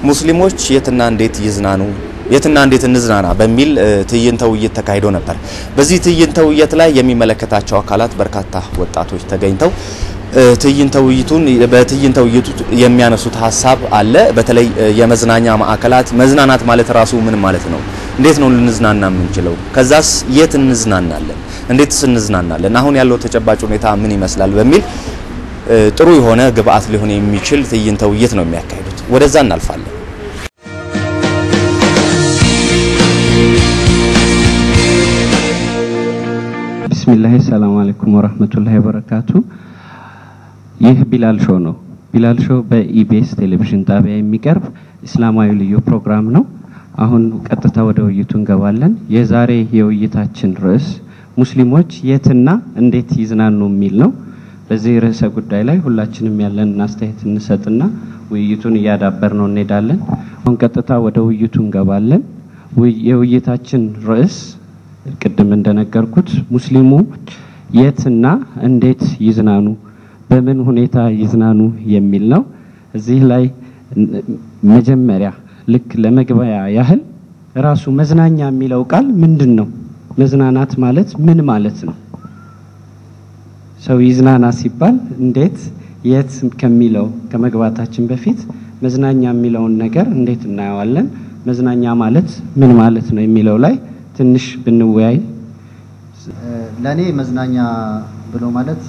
ሙስሊሞች የትና እንዴት ይዝናኑ የትና እንዴት እንዝናና በሚል ትዕይንተ ውይይት ተካሂዶ ነበር። በዚህ ትዕይንተ ውይይት ላይ የሚመለከታቸው አካላት በርካታ ወጣቶች ተገኝተው ትዕይንተ ውይይቱ የሚያነሱት ሐሳብ አለ። በተለይ የመዝናኛ ማዕከላት መዝናናት ማለት ራሱ ምን ማለት ነው? እንዴት ነው ልንዝናና የምንችለው? ከዛስ የት እንዝናናለን? እንዴትስ እንዝናናለን? አሁን ያለው ተጨባጭ ሁኔታ ምን ይመስላል? በሚል ጥሩ የሆነ ግብአት ሊሆን የሚችል ትዕይንተ ውይይት ነው የሚያካሂዱት። ወደዛ እናልፋለን። ቢስሚላህ ሰላም አለይኩም ወራህመቱላሂ ወበረካቱ። ይህ ቢላል ሾው ነው። ቢላል ሾው በኢቢኤስ ቴሌቪዥን ጣቢያ የሚቀርብ እስላማዊ ልዩ ፕሮግራም ነው። አሁን ቀጥታ ወደ ውይይቱ እንገባለን። የዛሬ የውይይታችን ርዕስ ሙስሊሞች የትና እንዴት ይዝናኑ የሚል ነው። በዚህ ርዕሰ ጉዳይ ላይ ሁላችንም ያለን አስተያየት እንሰጥና ውይይቱን ያዳበርነው እንሄዳለን። አሁን ቀጥታ ወደ ውይይቱ እንገባለን። የውይይታችን ርዕስ ቅድም እንደነገርኩት ሙስሊሞች የትና እንዴት ይዝናኑ በምን ሁኔታ ይዝናኑ የሚል ነው። እዚህ ላይ መጀመሪያ ልክ ለመግቢያ ያህል ራሱ መዝናኛ የሚለው ቃል ምንድነው? መዝናናት ማለት ምን ማለት ነው? ሰው ይዝናና ሲባል እንዴት የት ከሚለው ከመግባታችን በፊት መዝናኛ የሚለውን ነገር እንዴት እናያዋለን? መዝናኛ ማለት ምን ማለት ነው የሚለው ላይ ትንሽ ብንወያይ። ለኔ መዝናኛ ብሎ ማለት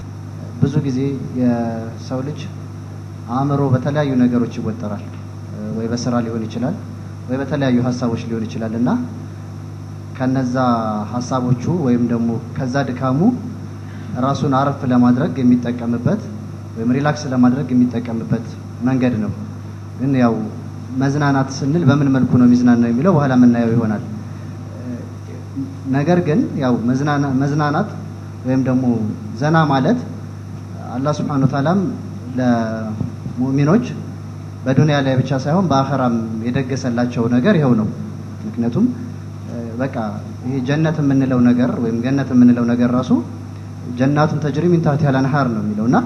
ብዙ ጊዜ የሰው ልጅ አእምሮ በተለያዩ ነገሮች ይወጠራል። ወይ በስራ ሊሆን ይችላል ወይ በተለያዩ ሐሳቦች ሊሆን ይችላልና ከነዛ ሐሳቦቹ ወይም ደግሞ ከዛ ድካሙ ራሱን አረፍ ለማድረግ የሚጠቀምበት ወይም ሪላክስ ለማድረግ የሚጠቀምበት መንገድ ነው። ግን ያው መዝናናት ስንል በምን መልኩ ነው የሚዝናናው የሚለው በኋላ የምናየው ይሆናል። ነገር ግን ያው መዝናናት ወይም ደግሞ ዘና ማለት አላህ Subhanahu Wa Ta'ala ለሙእሚኖች በዱንያ ላይ ብቻ ሳይሆን በአኺራም የደገሰላቸው ነገር ይሄው ነው። ምክንያቱም በቃ ይሄ ጀነት የምንለው ነገር ወይም ገነት የምንለው ነገር ራሱ ጀናቱን ተጅሪ ሚን ታህቲሃ አልአንሃር ነው የሚለውና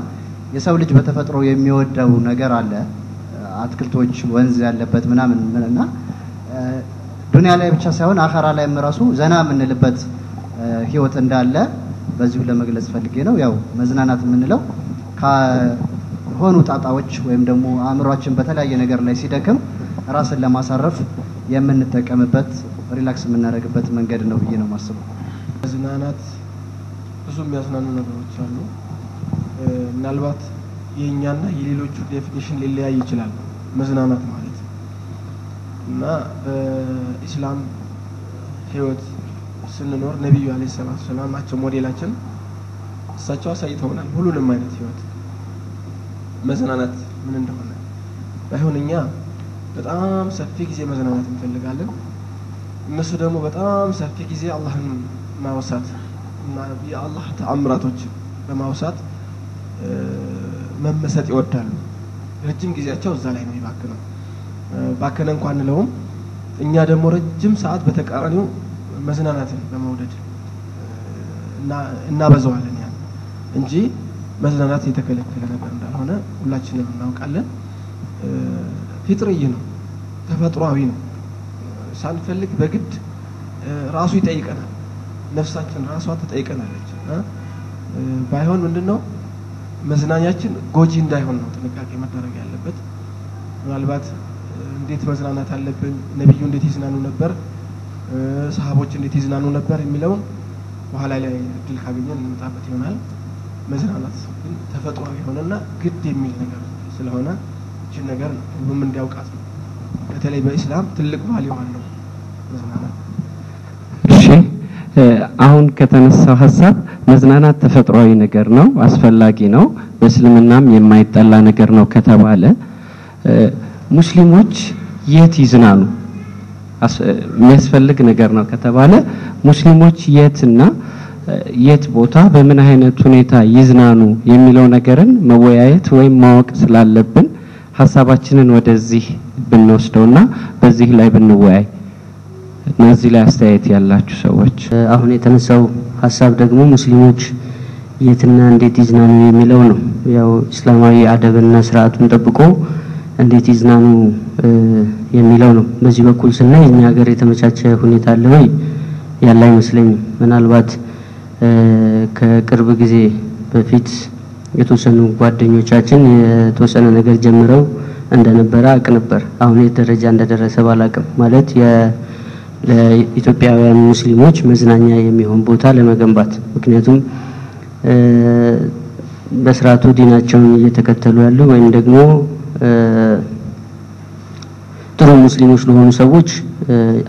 የሰው ልጅ በተፈጥሮ የሚወደው ነገር አለ። አትክልቶች ወንዝ ያለበት ምናምንና ዱንያ ላይ ብቻ ሳይሆን አኺራ ላይም ራሱ ዘና የምንልበት ህይወት እንዳለ በዚሁ ለመግለጽ ፈልጌ ነው። ያው መዝናናት የምንለው ከሆኑ ጣጣዎች ወይም ደግሞ አእምሮአችን በተለያየ ነገር ላይ ሲደክም ራስን ለማሳረፍ የምንጠቀምበት ሪላክስ የምናደርግበት መንገድ ነው ብዬ ነው የማስበው። መዝናናት ብዙ የሚያዝናኑ ነገሮች አሉ። ምናልባት የኛና የሌሎቹ ዴፊኒሽን ሊለያይ ይችላል መዝናናት ማለት እና በእስላም ህይወት ስንኖር ነብዩ አለይሂ ሰላም ናቸው ሞዴላችን። እሳቸው አሳይተውናል ሁሉንም አይነት ህይወት መዝናናት ምን እንደሆነ። ባይሆንኛ በጣም ሰፊ ጊዜ መዝናናት እንፈልጋለን። እነሱ ደግሞ በጣም ሰፊ ጊዜ አላህን ማውሳት እና የአላህ ተአምራቶች በማውሳት መመሰጥ ይወዳሉ። ረጅም ጊዜያቸው እዛ ላይ ነው ይባክነው። ባከነ እንኳን ለውም እኛ ደግሞ ረጅም ሰዓት በተቃራኒው መዝናናትን በመውደድ እና በዘዋለን ያን እንጂ መዝናናት የተከለከለ ነገር እንዳልሆነ ሁላችንም እናውቃለን። ፍጥረይ ነው፣ ተፈጥሯዊ ነው። ሳንፈልግ በግድ ራሱ ይጠይቀናል። ነፍሳችን ራሷ ተጠይቀናለች። ባይሆን ምንድነው መዝናኛችን ጎጂ እንዳይሆን ነው ጥንቃቄ መደረግ ያለበት። ምናልባት እንዴት መዝናናት አለብን፣ ነብዩ እንዴት ይዝናኑ ነበር፣ ሰሃቦች እንዴት ይዝናኑ ነበር የሚለውን በኋላ ላይ እድል ካገኘን እንጣበት ይሆናል። መዝናናት ግን ተፈጥሯዊ ሆነና ግድ የሚል ነገር ስለሆነ እቺ ነገር ሁሉም እንዲያውቃት ነው። በተለይ በእስላም ትልቅ ቫልዩ አለው መዝናናት። እሺ አሁን ከተነሳው ሐሳብ መዝናናት ተፈጥሯዊ ነገር ነው፣ አስፈላጊ ነው፣ በእስልምናም የማይጠላ ነገር ነው ከተባለ ሙስሊሞች የት ይዝናኑ? የሚያስፈልግ ነገር ነው ከተባለ ሙስሊሞች የትና የት ቦታ በምን አይነት ሁኔታ ይዝናኑ የሚለው ነገርን መወያየት ወይም ማወቅ ስላለብን ሐሳባችንን ወደዚህ ብንወስደውና በዚህ ላይ ብንወያይ እነዚህ ላይ አስተያየት ያላችሁ ሰዎች። አሁን የተነሳው ሐሳብ ደግሞ ሙስሊሞች የትና እንዴት ይዝናኑ የሚለው ነው። ያው እስላማዊ አደብና ስርዓቱን ጠብቆ እንዴት ይዝናኑ በዚህ በኩል ስናይ እኛ ሀገር የተመቻቸ ሁኔታ አለ ወይ ያለ አይመስለኝም። ምናልባት ከቅርብ ጊዜ በፊት የተወሰኑ ጓደኞቻችን የተወሰነ ነገር ጀምረው እንደነበረ አቅ ነበር። አሁን የደረጃ እንደደረሰ ባላቅም ማለት ለኢትዮጵያውያን ሙስሊሞች መዝናኛ የሚሆን ቦታ ለመገንባት ምክንያቱም በስርዓቱ ዲናቸውን እየተከተሉ ያሉ ወይም ደግሞ ጥሩ ሙስሊሞች ለሆኑ ሰዎች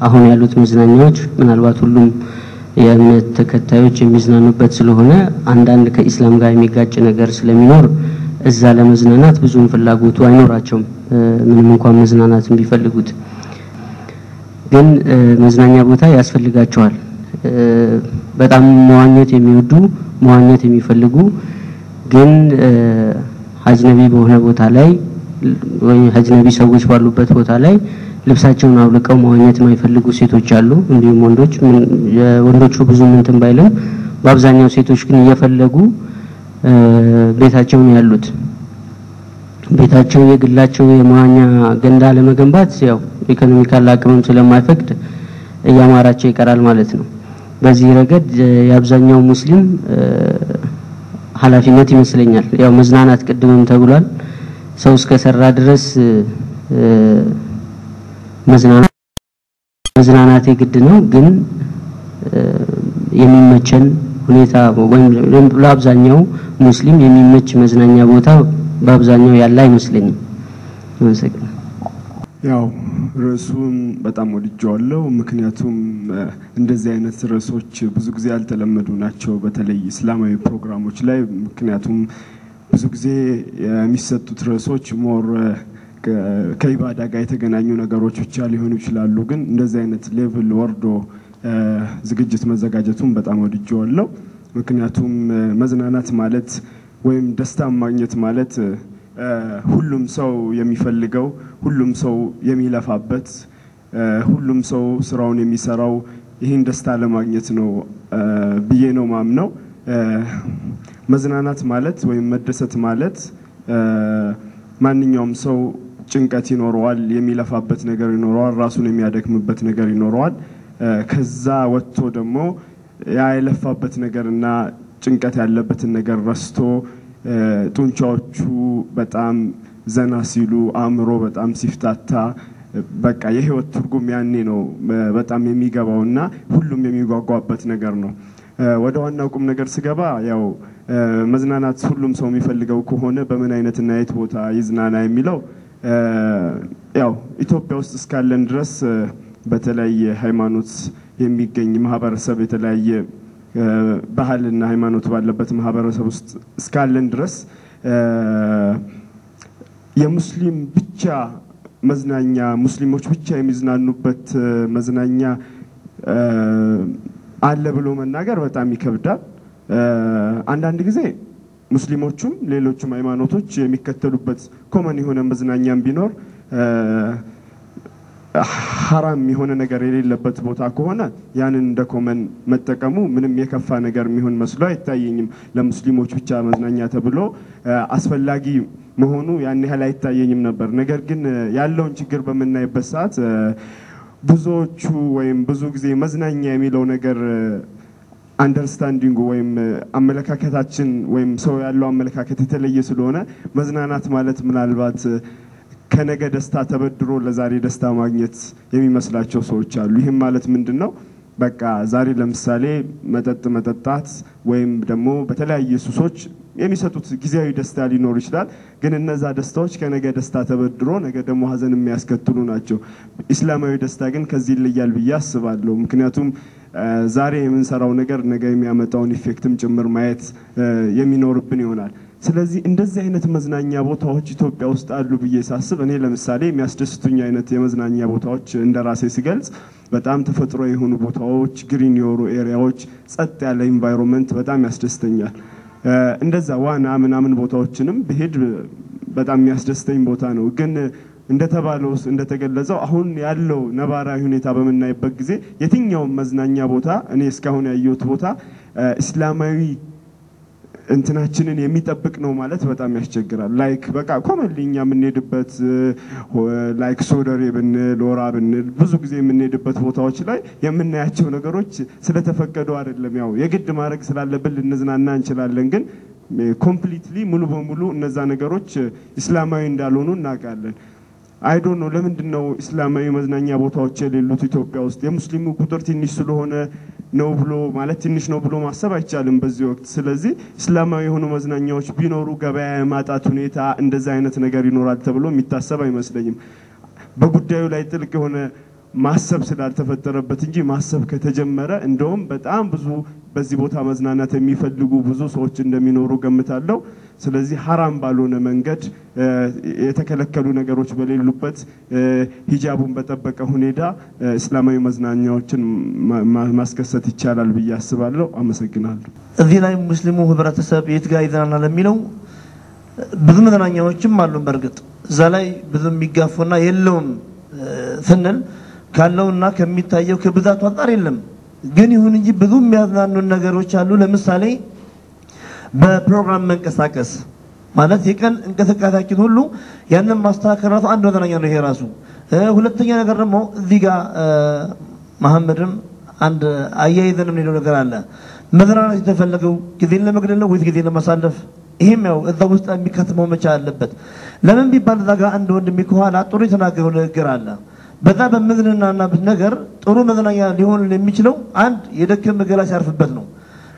አሁን ያሉት መዝናኛዎች ምናልባት ሁሉም የእምነት ተከታዮች የሚዝናኑበት ስለሆነ አንዳንድ ከኢስላም ጋር የሚጋጭ ነገር ስለሚኖር እዛ ለመዝናናት ብዙም ፍላጎቱ አይኖራቸውም ምንም እንኳን መዝናናትን ቢፈልጉት ግን መዝናኛ ቦታ ያስፈልጋቸዋል። በጣም መዋኘት የሚወዱ መዋኘት የሚፈልጉ ግን አጅነቢ በሆነ ቦታ ላይ ወይ አጅነቢ ሰዎች ባሉበት ቦታ ላይ ልብሳቸውን አውልቀው መዋኘት የማይፈልጉ ሴቶች አሉ። እንዲሁም ወንዶቹ ብዙ እንትን ባይልም በአብዛኛው ሴቶች ግን እየፈለጉ ቤታቸውን ያሉት ቤታቸው የግላቸው የመዋኛ ገንዳ ለመገንባት ያው ኢኮኖሚካል አቅምም ስለማይፈቅድ እያማራቸው ይቀራል ማለት ነው። በዚህ ረገድ የአብዛኛው ሙስሊም ኃላፊነት ይመስለኛል። ያው መዝናናት ቅድምም ተብሏል። ሰው እስከሰራ ድረስ መዝናናት የግድ ነው። ግን የሚመቸን ሁኔታ ወይም ለአብዛኛው ሙስሊም የሚመች መዝናኛ ቦታ በአብዛኛው ያለ አይመስለኝም። ያው ርዕሱን በጣም ወድጄዋለሁ። ምክንያቱም እንደዚህ አይነት ርዕሶች ብዙ ጊዜ ያልተለመዱ ናቸው በተለይ እስላማዊ ፕሮግራሞች ላይ። ምክንያቱም ብዙ ጊዜ የሚሰጡት ርዕሶች ሞር ከኢባዳ ጋር የተገናኙ ነገሮች ብቻ ሊሆኑ ይችላሉ። ግን እንደዚህ አይነት ሌቭል ወርዶ ዝግጅት መዘጋጀቱን በጣም ወድጄዋለሁ። ምክንያቱም መዝናናት ማለት ወይም ደስታ ማግኘት ማለት ሁሉም ሰው የሚፈልገው ሁሉም ሰው የሚለፋበት ሁሉም ሰው ስራውን የሚሰራው ይሄን ደስታ ለማግኘት ነው ብዬ ነው ማምነው። መዝናናት ማለት ወይም መደሰት ማለት ማንኛውም ሰው ጭንቀት ይኖረዋል፣ የሚለፋበት ነገር ይኖረዋል፣ ራሱን የሚያደክምበት ነገር ይኖረዋል። ከዛ ወጥቶ ደግሞ ያ የለፋበት ነገርና ጭንቀት ያለበትን ነገር ረስቶ ጡንቻዎቹ በጣም ዘና ሲሉ አእምሮ በጣም ሲፍታታ በቃ የህይወት ትርጉም ያኔ ነው በጣም የሚገባውና ሁሉም የሚጓጓበት ነገር ነው። ወደ ዋናው ቁም ነገር ስገባ ያው መዝናናት ሁሉም ሰው የሚፈልገው ከሆነ በምን አይነትና የት ቦታ ይዝናና የሚለው ያው ኢትዮጵያ ውስጥ እስካለን ድረስ በተለያየ ሃይማኖት የሚገኝ ማህበረሰብ የተለያየ ባህልና ሃይማኖት ባለበት ማህበረሰብ ውስጥ እስካለን ድረስ የሙስሊም ብቻ መዝናኛ ሙስሊሞች ብቻ የሚዝናኑበት መዝናኛ አለ ብሎ መናገር በጣም ይከብዳል። አንዳንድ ጊዜ ሙስሊሞቹም ሌሎችም ሃይማኖቶች የሚከተሉበት ኮመን የሆነ መዝናኛም ቢኖር حرام የሆነ ነገር የሌለበት ቦታ ከሆነ ያንን እንደ ኮመን መጠቀሙ ምንም የከፋ ነገር የሚሆን መስሎ አይታየኝም። ለሙስሊሞች ብቻ መዝናኛ ተብሎ አስፈላጊ መሆኑ ያን ያህል አይታየኝም ነበር። ነገር ግን ያለውን ችግር በመናይበት ሰዓት ብዙዎቹ ወይም ብዙ ጊዜ መዝናኛ የሚለው ነገር አንደርስታንዲንግ ወይም አመለካከታችን ወይም ሰው ያለው አመለካከት የተለየ ስለሆነ መዝናናት ማለት ምናልባት ከነገ ደስታ ተበድሮ ለዛሬ ደስታ ማግኘት የሚመስላቸው ሰዎች አሉ። ይሄም ማለት ምንድነው? በቃ ዛሬ ለምሳሌ መጠጥ መጠጣት ወይም ደግሞ በተለያየ ሱሶች የሚሰጡት ጊዜያዊ ደስታ ሊኖር ይችላል። ግን እነዛ ደስታዎች ከነገ ደስታ ተበድሮ ነገ ደግሞ ሀዘን የሚያስከትሉ ናቸው። እስላማዊ ደስታ ግን ከዚህ ይለያል ብዬ አስባለሁ። ምክንያቱም ዛሬ የምንሰራው ነገር ነገ የሚያመጣውን ኢፌክትም ጭምር ማየት የሚኖርብን ይሆናል። ስለዚህ እንደዚህ አይነት መዝናኛ ቦታዎች ኢትዮጵያ ውስጥ አሉ ብዬ ሳስብ እኔ ለምሳሌ የሚያስደስቱኝ አይነት የመዝናኛ ቦታዎች እንደራሴ ሲገልጽ በጣም ተፈጥሮ የሆኑ ቦታዎች፣ ግሪን የሆኑ ኤሪያዎች፣ ጸጥ ያለ ኢንቫይሮንመንት በጣም ያስደስተኛል። እንደዛ ዋና ምናምን ቦታዎችንም በሄድ በጣም የሚያስደስተኝ ቦታ ነው። ግን እንደተባለው እንደተገለጸው አሁን ያለው ነባራዊ ሁኔታ በመናይበት ጊዜ የትኛው መዝናኛ ቦታ እኔ እስካሁን ያየሁት ቦታ እስላማዊ እንትናችንን የሚጠብቅ ነው ማለት በጣም ያስቸግራል ላይክ በቃ ኮመንሊኛ የምንሄድበት ላይክ ሶደሬ ብንል ሎራ ብንል ብዙ ጊዜ የምንሄድበት ቦታዎች ላይ የምናያቸው ነገሮች ስለተፈቀዱ አይደለም ያው የግድ ማድረግ ስላለብን ልንዝናና እንችላለን ግን ኮምፕሊትሊ ሙሉ በሙሉ እነዛ ነገሮች እስላማዊ እንዳልሆኑ እናውቃለን I don't know ለምንድነው እስላማዊ መዝናኛ ቦታዎች የሌሉት ኢትዮጵያ ውስጥ የሙስሊሙ ቁጥር ትንሽ ስለሆነ ነው ብሎ ማለት ትንሽ ነው ብሎ ማሰብ አይቻልም በዚህ ወቅት ስለዚህ እስላማዊ የሆኑ መዝናኛዎች ቢኖሩ ገበያ ማጣት ሁኔታ እንደዛ አይነት ነገር ይኖራል ተብሎ የሚታሰብ አይመስለኝም በጉዳዩ ላይ ጥልቅ የሆነ ማሰብ ስላልተፈጠረበት እንጂ ማሰብ ከተጀመረ እንደውም በጣም ብዙ በዚህ ቦታ መዝናናት የሚፈልጉ ብዙ ሰዎች እንደሚኖሩ ገምታለሁ ስለዚህ حرام ባልሆነ መንገድ የተከለከሉ ነገሮች በሌሉበት ሂጃቡን በተጠበቀ ሁኔታ እስላማዊ መዝናኛዎችን ማስከሰት ይቻላል ብዬ አስባለሁ አመሰግናለሁ እዚህ ላይ ሙስሊሙ ህብረተሰብ የትጋ ይዘናና ለሚለው ብዙ መዝናኛዎችም አሉ በርግጥ እዛ ላይ ብዙ የሚጋፉና የለውም ስንል ካለውና ከሚታየው ከብዛቱ አንፃር የለም ግን ይሁን እንጂ ብዙ የሚያዝናኑ ነገሮች አሉ ለምሳሌ በፕሮግራም መንቀሳቀስ ማለት የቀን እንቅስቃሴያችን ሁሉ ያንን ማስተካከል ራሱ አንድ መዝናኛ ነው ይሄ ራሱ ሁለተኛ ነገር ደግሞ እዚህ ጋር መሐመድም አንድ አያይዘንም ሌላ ነገር አለ መዝናናት የተፈለገው ጊዜን ለመግደል ነው ወይስ ጊዜን ለማሳለፍ ይሄም ያው እዛ ውስጥ የሚከተመው መቻል አለበት ለምን ቢባል እዛ ጋር አንድ ወንድም ይከዋላ ጥሩ የተናገረው ነገር አለ በዛ በመዝናናና በነገር ጥሩ መዝናኛ ሊሆን የሚችለው አንድ የደከመ ገላ ሲያርፍበት ነው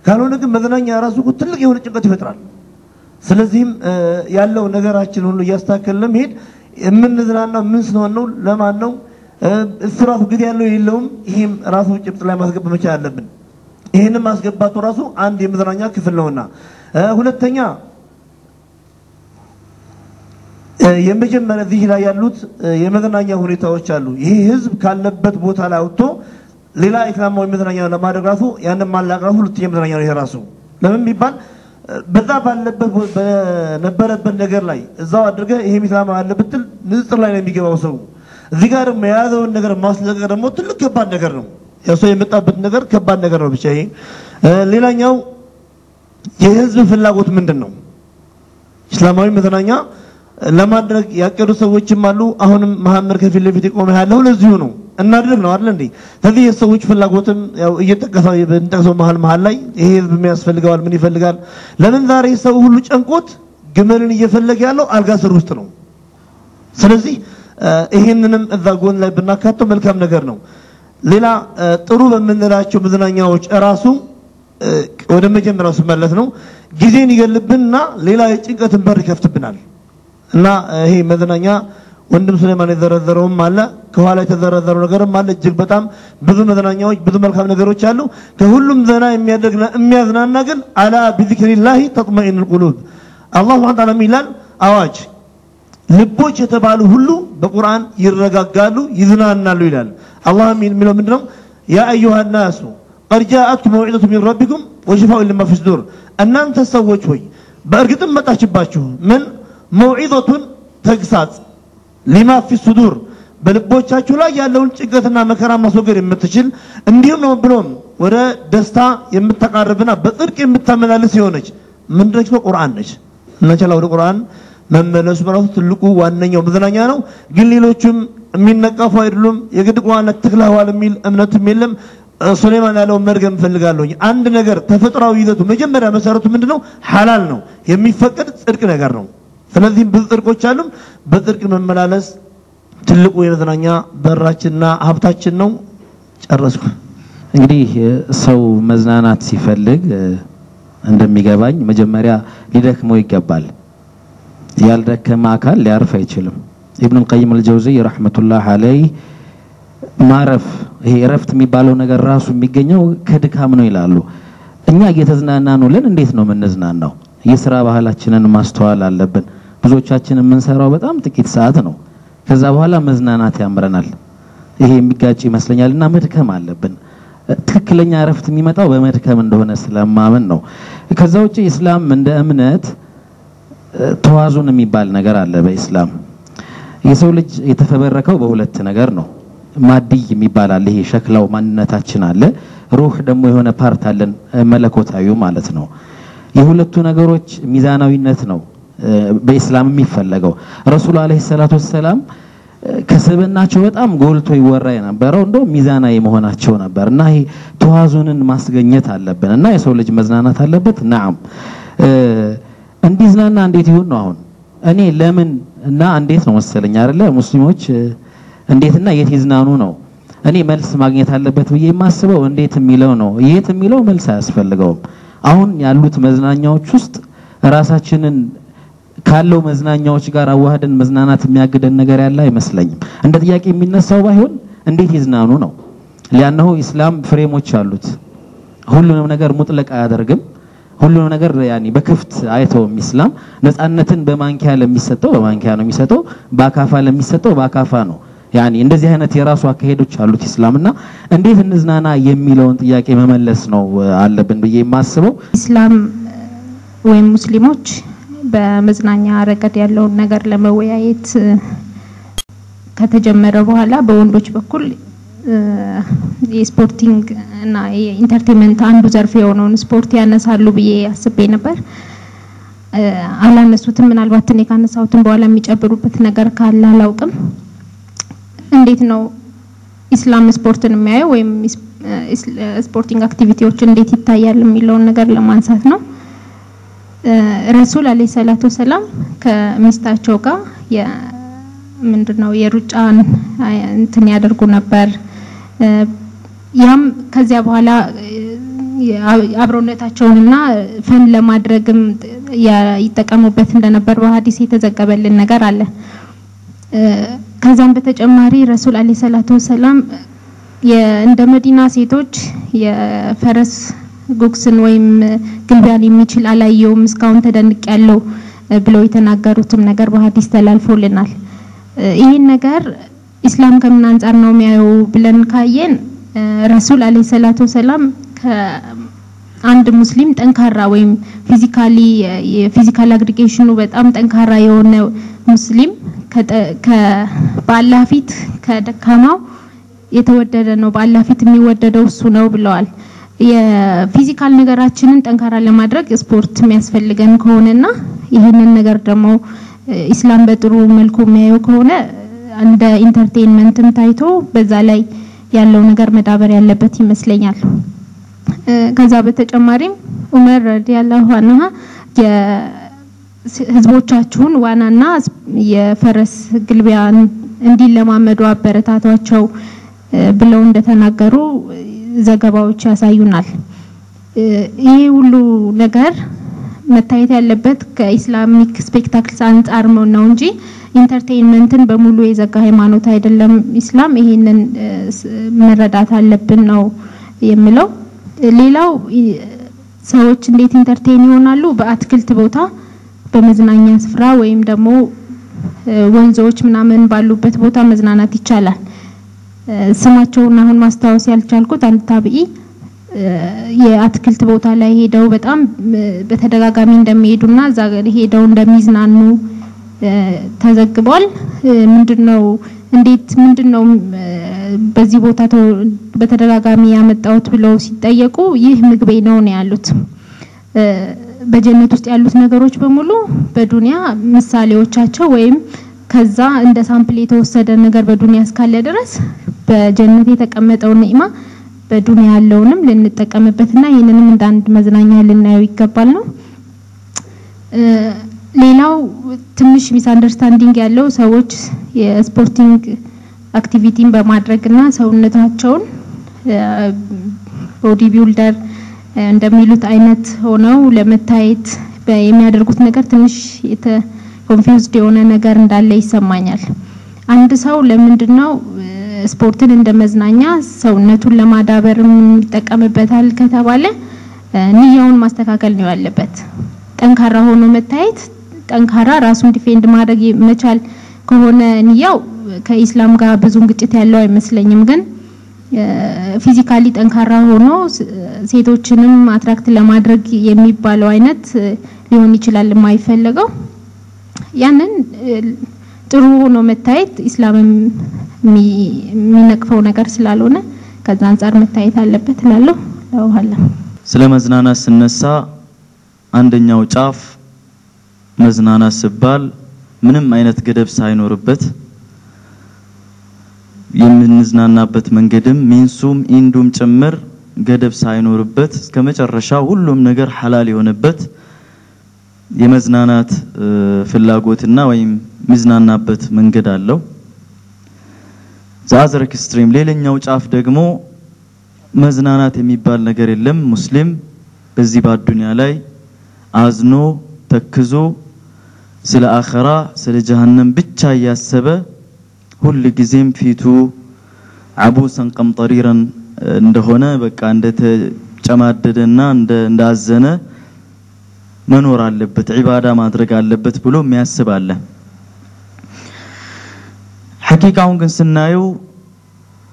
ካልሆነ ግን መዝናኛ ራሱ ትልቅ የሆነ ጭንቀት ይፈጥራል ስለዚህም ያለው ነገራችን ሁሉ ያስተካከለም ሄድ የምንዝናናው ምን ስለሆነ ነው ለማን ነው እስራቱ ግድ ያለው የለውም ይሄም ራሱ ጭብጥ ላይ ማስገባት መቻል አለብን ይሄንን ማስገባቱ ራሱ አንድ የመዝናኛ ክፍል ነውና ሁለተኛ የመጀመሪያ እዚህ ላይ ያሉት የመዝናኛ ሁኔታዎች አሉ ይሄ ህዝብ ካለበት ቦታ ላይ አውጥቶ ሌላ ኢስላማዊ መዝናኛ ለማድረግ ራሱ ያንን ማላቀራሱ ሁለተኛ መዝናኛ ነው ይራሱ ለምን ቢባል በዛ ባለበት በነበረበት ነገር ላይ እዛው አድርገህ ይሄ ኢስላማዊ አለበት ንጽር ላይ ነው የሚገባው ሰው እዚህ ጋር የያዘውን ነገር ማስለቀቅ ደግሞ ትልቅ ከባድ ነገር ነው ያው የመጣበት ነገር ከባድ ነገር ነው ብቻ ይሄ ሌላኛው የህዝብ ፍላጎት ምንድነው እስላማዊ መዝናኛ ለማድረግ ያቀዱ ሰዎችም አሉ አሁንም መሐመድ ከፊት ለፊት ቆመ ያለው ለዚሁ ነው እናድርግ ነው አይደል እንዴ ስለዚህ የሰዎች ፍላጎትም ያው እየተቀሰው በእንተሰው መሃል ላይ ይሄ ህዝብ የሚያስፈልጋው ምን ይፈልጋል ለምን ዛሬ ሰው ሁሉ ጨንቆት ግመልን እየፈለገ ያለው አልጋ ስር ውስጥ ነው ስለዚህ ይሄንንም እዛ ጎን ላይ ብናካተው መልካም ነገር ነው ሌላ ጥሩ በመንላቸው መዝናኛዎች ራሱ ወደ መጀመሪያው ስመለስ ነው ጊዜን ይገልብንና ሌላ የጭንቀትን በር ይከፍትብናል እና ይሄ መዝናኛ ወንድም ሱሌማን የዘረዘረውም አለ ከኋላ የተዘረዘረው ነገርም አለ እጅግ በጣም ብዙ መዝናኛዎች ብዙ መልካም ነገሮች አሉ ከሁሉም ዘና የሚያደርግና የሚያዝናና ግን አላ ቢዚክሪላህ ተጥመኢኑል ቁሉብ አላህ Subhanahu Ta'ala ሚላል አዋጅ ልቦች የተባሉ ሁሉ በቁርአን ይረጋጋሉ ይዝናናሉ ይላል አላህ የሚለው ምንድነው ያ አዩሃ الناس قد جاءتكم موعظة من ربكم وشفاء لما في الصدور እናንተ ሰዎች ሆይ በእርግጥም መጣችባችሁ ምን موعظة ተግሳጽ لما في الصدور በልቦቻችሁ ላይ ያለውን ጭንቀትና መከራ ማስወገድ የምትችል እንዲሁም ነው ብሎም ወደ ደስታ የምትቃርብና በጽድቅ የምታመላልስ የሆነች ምንድነው ቁርአን ነች እናንተ ወደ ቁርአን መመለሱ በራሱ ትልቁ ዋነኛው መዝናኛ ነው ግን ሌሎችም የሚነቀፉ አይደሉም የግድ ቁርአን ተክላዋል የሚል እምነትም የለም ሱሌማን ያለው መርገም ፈልጋለሁ አንድ ነገር ተፈጥሯዊ ይዘቱ መጀመሪያ መሰረቱ ምንድነው ሐላል ነው የሚፈቀድ ጽድቅ ነገር ነው ስለዚህ ብዙ ጽድቆች አሉ በጽድቅ መመላለስ ትልቁ የመዝናኛ በራችንና ሀብታችን ነው ጨረስኩ እንግዲህ ሰው መዝናናት ሲፈልግ እንደሚገባኝ መጀመሪያ ሊደክመው ይገባል ያልደከመ አካል ሊያርፍ አይችልም ኢብኑ القيم الجوزي رحمه الله عليه ማረፍ ይሄ ረፍት የሚባለው ነገር ራሱ የሚገኘው ከድካም ነው ይላሉ እኛ እየተዝናናን ለን እንዴት ነው የምንዝናናው የሥራ ባህላችንን ማስተዋል አለብን ብዙዎቻችን የምንሰራው በጣም ጥቂት ሰዓት ነው ከዛ በኋላ መዝናናት ያምረናል ይሄ የሚጋጭ ይመስለኛልና መድከም አለብን ትክክለኛ ረፍት የሚመጣው በመድከም እንደሆነ ስለማመን ነው ከዛ ውጪ እስላም እንደ እምነት ተዋዙን የሚባል ነገር አለ በእስላም የሰው ልጅ የተፈበረከው በሁለት ነገር ነው ማዲ የሚባል አለ ይሄ ሸክላው ማንነታችን አለ ሩህ ደግሞ የሆነ ፓርት አለን መለኮታዊው ማለት ነው የሁለቱ ነገሮች ሚዛናዊነት ነው በእስላም የሚፈለገው። ረሱል አለይሂ ሰላቱ ወሰለም ከስብናቸው በጣም ጎልቶ ይወራ የነበረው እንደው ሚዛናዊ መሆናቸው ነበርና ይሄ ተዋዙንን ማስገኘት አለብንና የሰው ልጅ መዝናናት አለበት። ናም እንዲዝናና እንዴት ይሁን ነው አሁን እኔ ለምን እና እንዴት ነው መሰለኝ አይደለ ሙስሊሞች እንዴትና የት ይዝናኑ ነው እኔ መልስ ማግኘት አለበት ብዬ የማስበው እንዴት የሚለው ነው። የት የሚለው መልስ አያስፈልገውም። አሁን ያሉት መዝናኛዎች ውስጥ ራሳችንን ካለው መዝናኛዎች ጋር አዋህደን መዝናናት የሚያግደን ነገር ያለ አይመስለኝም። እንደ ጥያቄ የሚነሳው ባይሆን እንዴት ይዝናኑ ነው። ሊያነው ኢስላም ፍሬሞች አሉት። ሁሉንም ነገር ሙጥለቅ አያደርግም። ሁሉንም ነገር ያኒ በክፍት አይተውም። ኢስላም ነፃነትን በማንኪያ ለሚሰጠው በማንኪያ ነው የሚሰጠው፣ በአካፋ ለሚሰጠው በአካፋ ነው። ያኒ እንደዚህ አይነት የራሱ አካሄዶች አሉት ኢስላምና እንዴት እንዝናና የሚለውን ጥያቄ መመለስ ነው አለብን ብዬ የማስበው። ኢስላም ወይም ሙስሊሞች በመዝናኛ ረገድ ያለውን ነገር ለመወያየት ከተጀመረ በኋላ በወንዶች በኩል የስፖርቲንግ እና የኢንተርቴይንመንት አንዱ ዘርፍ የሆነውን ስፖርት ያነሳሉ ብዬ አስቤ ነበር። አላነሱትም። ምናልባት እኔ ካነሳሁትም በኋላ የሚጨብሩበት ነገር ካለ አላውቅም። እንዴት ነው ኢስላም ስፖርትን የሚያየው ወይም ስፖርቲንግ አክቲቪቲዎች እንዴት ይታያል የሚለውን ነገር ለማንሳት ነው። ረሱል አለይሂ ሰላቱ ወሰለም ከሚስታቸው ጋር ምንድነው የሩጫን እንትን ያደርጉ ነበር። ያም ከዚያ በኋላ አብሮነታቸውንና ፈን ለማድረግም ይተቀሙበት እንደነበር በሐዲስ የተዘገበልን ነገር አለ። ከዛም በተጨማሪ ረሱል አለይሂ ሰላቱ ወሰለም እንደ መዲና ሴቶች የፈረስ ጉክስን ወይም ግልቢያን የሚችል አላየውም እስካሁን ተደንቅ ያለው ብለው የተናገሩትም ነገር በሐዲስ ተላልፎልናል። ይሄን ነገር ኢስላም ከምን አንፃር ነው የሚያየው ብለን ካየን ረሱል አለይሂ ሰላቱ ወሰለም ከአንድ ሙስሊም ጠንካራ ወይም ፊዚካል አግሪጌሽኑ በጣም ጠንካራ የሆነ ሙስሊም በአላህ ፊት ከደካማው የተወደደ ነው፣ በአላህ ፊት የሚወደደው እሱ ነው ብለዋል። የፊዚካል ነገራችንን ጠንካራ ለማድረግ ስፖርት የሚያስፈልገን ከሆነና ይሄንን ነገር ደግሞ ኢስላም በጥሩ መልኩ የሚያየው ከሆነ እንደ ኢንተርቴይንመንትም ታይቶ በዛ ላይ ያለው ነገር መዳበር ያለበት ይመስለኛል። ከዛ በተጨማሪም ዑመር ረዲየላሁ ዐንሁ የህዝቦቻችሁን ዋናና የፈረስ ግልቢያን እንዲለማመዱ አበረታቷቸው ብለው እንደተናገሩ ዘገባዎች ያሳዩናል። ይሄ ሁሉ ነገር መታየት ያለበት ከኢስላሚክ ስፔክታክልስ አንፃር ነው እንጂ ኢንተርቴይንመንትን በሙሉ የዘጋ ሃይማኖት አይደለም ኢስላም። ይሄንን መረዳት አለብን ነው የሚለው። ሌላው ሰዎች እንዴት ኢንተርቴይን ይሆናሉ? በአትክልት ቦታ በመዝናኛ ስፍራ ወይም ደግሞ ወንዞች ምናምን ባሉበት ቦታ መዝናናት ይቻላል። ስማቸውን አሁን ማስታወስ ያልቻልኩት አንድ ታቢዒ የአትክልት ቦታ ላይ ሄደው በጣም በተደጋጋሚ እንደሚሄዱና እዛ ሄደው እንደሚዝናኑ ተዘግቧል። ምንድነው በዚህ ቦታ በተደጋጋሚ ያመጣውት ብለው ሲጠየቁ ይህ ምግቤ ነው ያሉት። በጀነት ውስጥ ያሉት ነገሮች በሙሉ በዱንያ ምሳሌዎቻቸው ወይም ከዛ እንደ ሳምፕል የተወሰደ ነገር በዱንያ እስካለ ድረስ በጀነት የተቀመጠው ኒዕማ በዱንያ ያለውንም ልንጠቀምበትና ይሄንንም እንደ አንድ መዝናኛ ልናየው ይገባል ነው። ሌላው ትንሽ ሚስ አንደርስታንዲንግ ያለው ሰዎች የስፖርቲንግ አክቲቪቲን በማድረግና ሰውነታቸውን ቦዲ ቢልደር እንደሚሉት አይነት ሆነው ለመታየት የሚያደርጉት ነገር ትንሽ ኮንፊውዝድ የሆነ ነገር እንዳለ ይሰማኛል። አንድ ሰው ለምንድነው ስፖርትን እንደመዝናኛ ሰውነቱን ለማዳበርም ይጠቀምበታል ከተባለ ንያውን ማስተካከል ነው ያለበት። ጠንካራ ሆኖ መታየት ጠንካራ ራሱን ዲፌንድ ማድረግ መቻል ከሆነ ንያው ከኢስላም ጋር ብዙም ግጭት ያለው አይመስለኝም። ግን ፊዚካሊ ጠንካራ ሆኖ ሴቶችንም አትራክት ለማድረግ የሚባለው አይነት ሊሆን ይችላል የማይፈልገው። ያንን ጥሩ ሆኖ መታየት ኢስላምም የሚነቅፈው ነገር ስላልሆነ ከዛ አንፃር መታየት አለበት እላለሁ። ለውሃላ ስለ መዝናናት ስነሳ አንደኛው ጫፍ መዝናናት ሲባል ምንም አይነት ገደብ ሳይኖርበት የምንዝናናበት መንገድም ሚንሱም ኢንዱም ጭምር ገደብ ሳይኖርበት እስከመጨረሻ ሁሉም ነገር ሐላል የሆነበት የመዝናናት ፍላጎትና ወይም ምዝናናበት መንገድ አለው። ዛዘር ኤክስትሪም ሌላኛው ጫፍ ደግሞ መዝናናት የሚባል ነገር የለም። ሙስሊም በዚህ በአዱንያ ላይ አዝኖ ተክዞ ስለ አኺራ ስለ ጀሃነም ብቻ ያሰበ ሁሉ ጊዜም ፊቱ አቡሰን ቀምጠሪረን እንደሆነ በቃ እንደተጨማደደና እንዳዘነ መኖር አለበት ዒባዳ ማድረግ አለበት ብሎ የሚያስብ አለ። ሐቂቃውን ግን ስናየው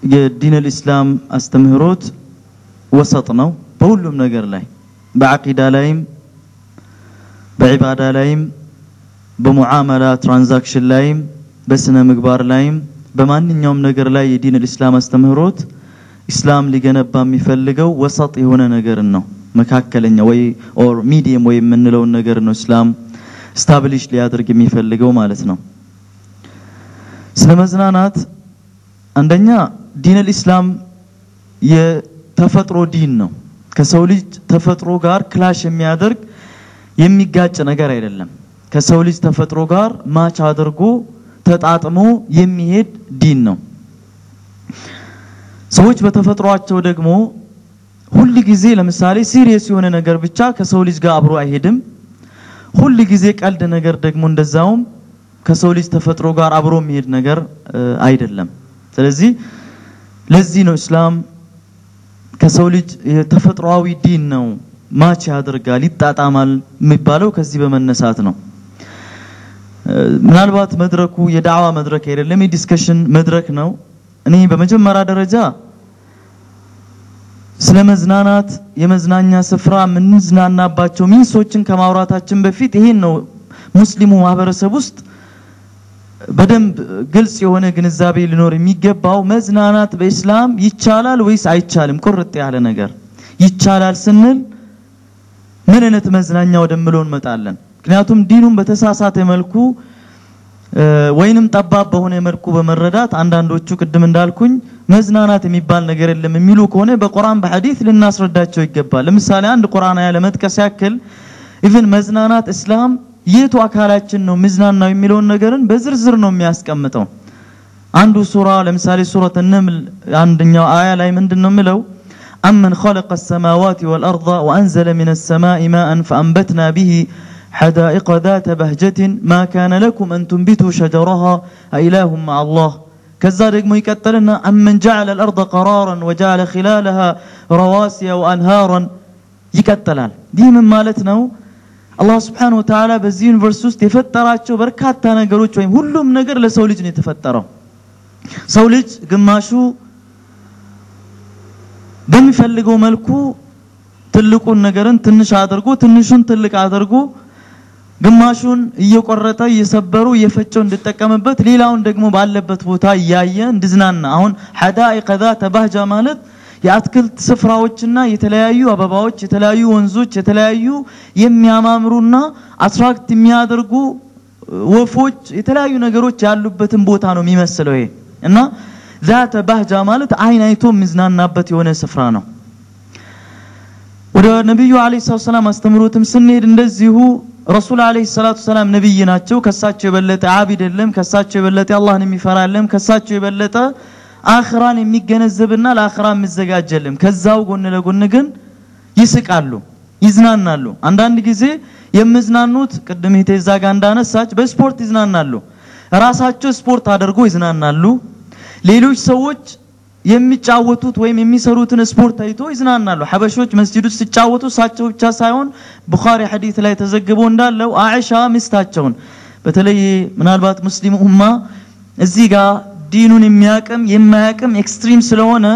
የዲን الاسلام አስተምህሮት ወሰጥ ነው በሁሉም ነገር ላይ በአቂዳ ላይም በዒባዳ ላይም በሙዓመላ ትራንዛክሽን ላይም በስነ ምግባር ላይም በማንኛውም ነገር ላይ የዲን الاسلام አስተምህሮት እስላም ሊገነባ የሚፈልገው ወሰጥ የሆነ ነገር ነው መካከለኛ ወይ ኦር ሚዲየም ወይ የምንለው ነገር ነው እስላም ስታብሊሽ ሊያደርግ የሚፈልገው ማለት ነው። ስለመዝናናት አንደኛ ዲን الاسلام የተፈጥሮ ዲን ነው። ከሰው ልጅ ተፈጥሮ ጋር ክላሽ የሚያደርግ የሚጋጭ ነገር አይደለም። ከሰው ልጅ ተፈጥሮ ጋር ማች አድርጎ ተጣጥሞ የሚሄድ ዲን ነው። ሰዎች በተፈጥሯቸው ደግሞ ሁሉ ጊዜ ለምሳሌ ሲሪየስ የሆነ ነገር ብቻ ከሰው ልጅ ጋር አብሮ አይሄድም። ሁሉ ጊዜ ቀልድ ነገር ደግሞ እንደዛውም ከሰው ልጅ ተፈጥሮ ጋር አብሮ የሚሄድ ነገር አይደለም። ስለዚህ ለዚህ ነው እስላም ከሰው ልጅ የተፈጥሯዊ ዲን ነው ማች ያደርጋል ይጣጣማል የሚባለው ከዚህ በመነሳት ነው። ምናልባት መድረኩ የዳዋ መድረክ አይደለም የዲስከሽን መድረክ ነው። እኔ በመጀመሪያ ደረጃ ስለመዝናናት የመዝናኛ ስፍራ ምንዝናናባቸው ሚንሶችን ከማውራታችን በፊት ይሄን ነው ሙስሊሙ ማህበረሰብ ውስጥ በደንብ ግልጽ የሆነ ግንዛቤ ሊኖር የሚገባው። መዝናናት በእስላም ይቻላል ወይስ አይቻልም? ቁርጥ ያለ ነገር ይቻላል ስንል ምን አይነት መዝናኛ ወደምለው እንመጣለን። ምክንያቱም ዲኑን በተሳሳተ መልኩ ወይንም ጠባብ በሆነ መልኩ በመረዳት አንዳንዶቹ ቅድም እንዳልኩኝ መዝናናት የሚባል ነገር የለም የሚሉ ከሆነ በቁርአን በሐዲስ ልናስረዳቸው ይገባል። ለምሳሌ አንድ ቁርአን አያ ለመጥቀስ ያክል ኢቭን መዝናናት እስላም የቱ አካላችን ነው መዝናናው የሚለው ነገርን በዝርዝር ነው የሚያስቀምጠው። አንዱ ሱራ ለምሳሌ ሱረቱ النمل አንደኛው አያ ላይ ምንድነው የሚለው أمن خلق السماوات والأرض وأنزل من السماء ماء فأنبتنا به حدائق ذات بهجة ما كان لكم أن تنبتوا شجرها أإله مع الله كذا ደግሞ ይቀጥልና أمن جعل الأرض قرارا وجعل خلالها رواسي وأنهارا ይቀጥላል። ይህ ምን ማለት ነው? አላህ Subhanahu Wa Ta'ala በዚህ ዩኒቨርስ ውስጥ የፈጠራቸው በርካታ ነገሮች ወይም ሁሉም ነገር ለሰው ልጅ ነው የተፈጠረው። ሰው ልጅ ግማሹ በሚፈልገው መልኩ ትልቁን ነገርን ትንሽ አድርጎ ትንሹን ትልቅ አድርጎ ግማሹን እየቆረጠ እየሰበሩ እየፈጨው እንድጠቀምበት ሌላውን ደግሞ ባለበት ቦታ ያየ እንድዝናና። አሁን حدائق ذات بهجة ማለት የአትክልት ስፍራዎችና የተለያዩ አበባዎች የተለያዩ ወንዞች የተለያዩ የሚያማምሩና አትራክት የሚያደርጉ ወፎች የተለያዩ ነገሮች ያሉበትን ቦታ ነው የሚመስለው ይሄ እና ذات بهجة ማለት አይን አይቶ ምዝናናበት የሆነ ስፍራ ነው። ወደ ነብዩ አለይሂ ሰላም አስተምሮትም ስንሄድ እንደዚሁ ረሱል አለይሂ ሰላቱ ሰላም ነብይ ናቸው። ከሳቸው የበለጠ አቢድ የለም። ከሳቸው የበለጠ አላህን የሚፈራ የለም። ከሳቸው የበለጠ አኺራን የሚገነዘብና ለአኺራ የሚዘጋጀልም። ከዛው ጎን ለጎን ግን ይስቃሉ ይዝናናሉ። አንዳንድ ጊዜ የምዝናኑት ቅድም ይተዛጋ እንዳነሳች በስፖርት ይዝናናሉ። ራሳቸው ስፖርት አድርጎ ይዝናናሉ። ሌሎች ሰዎች የሚጫወቱት ወይም የሚሰሩትን ስፖርት አይቶ ይዝናናሉ። ሐበሾች መስጂድ ውስጥ ሲጫወቱ ሳቸው ብቻ ሳይሆን ቡኻሪ ሐዲስ ላይ ተዘግቦ እንዳለው አኢሻ ሚስታቸውን በተለይ ምናልባት ሙስሊም ኡማ እዚህ ጋር ዲኑን የሚያቀም የማያቀም ኤክስትሪም ስለሆነ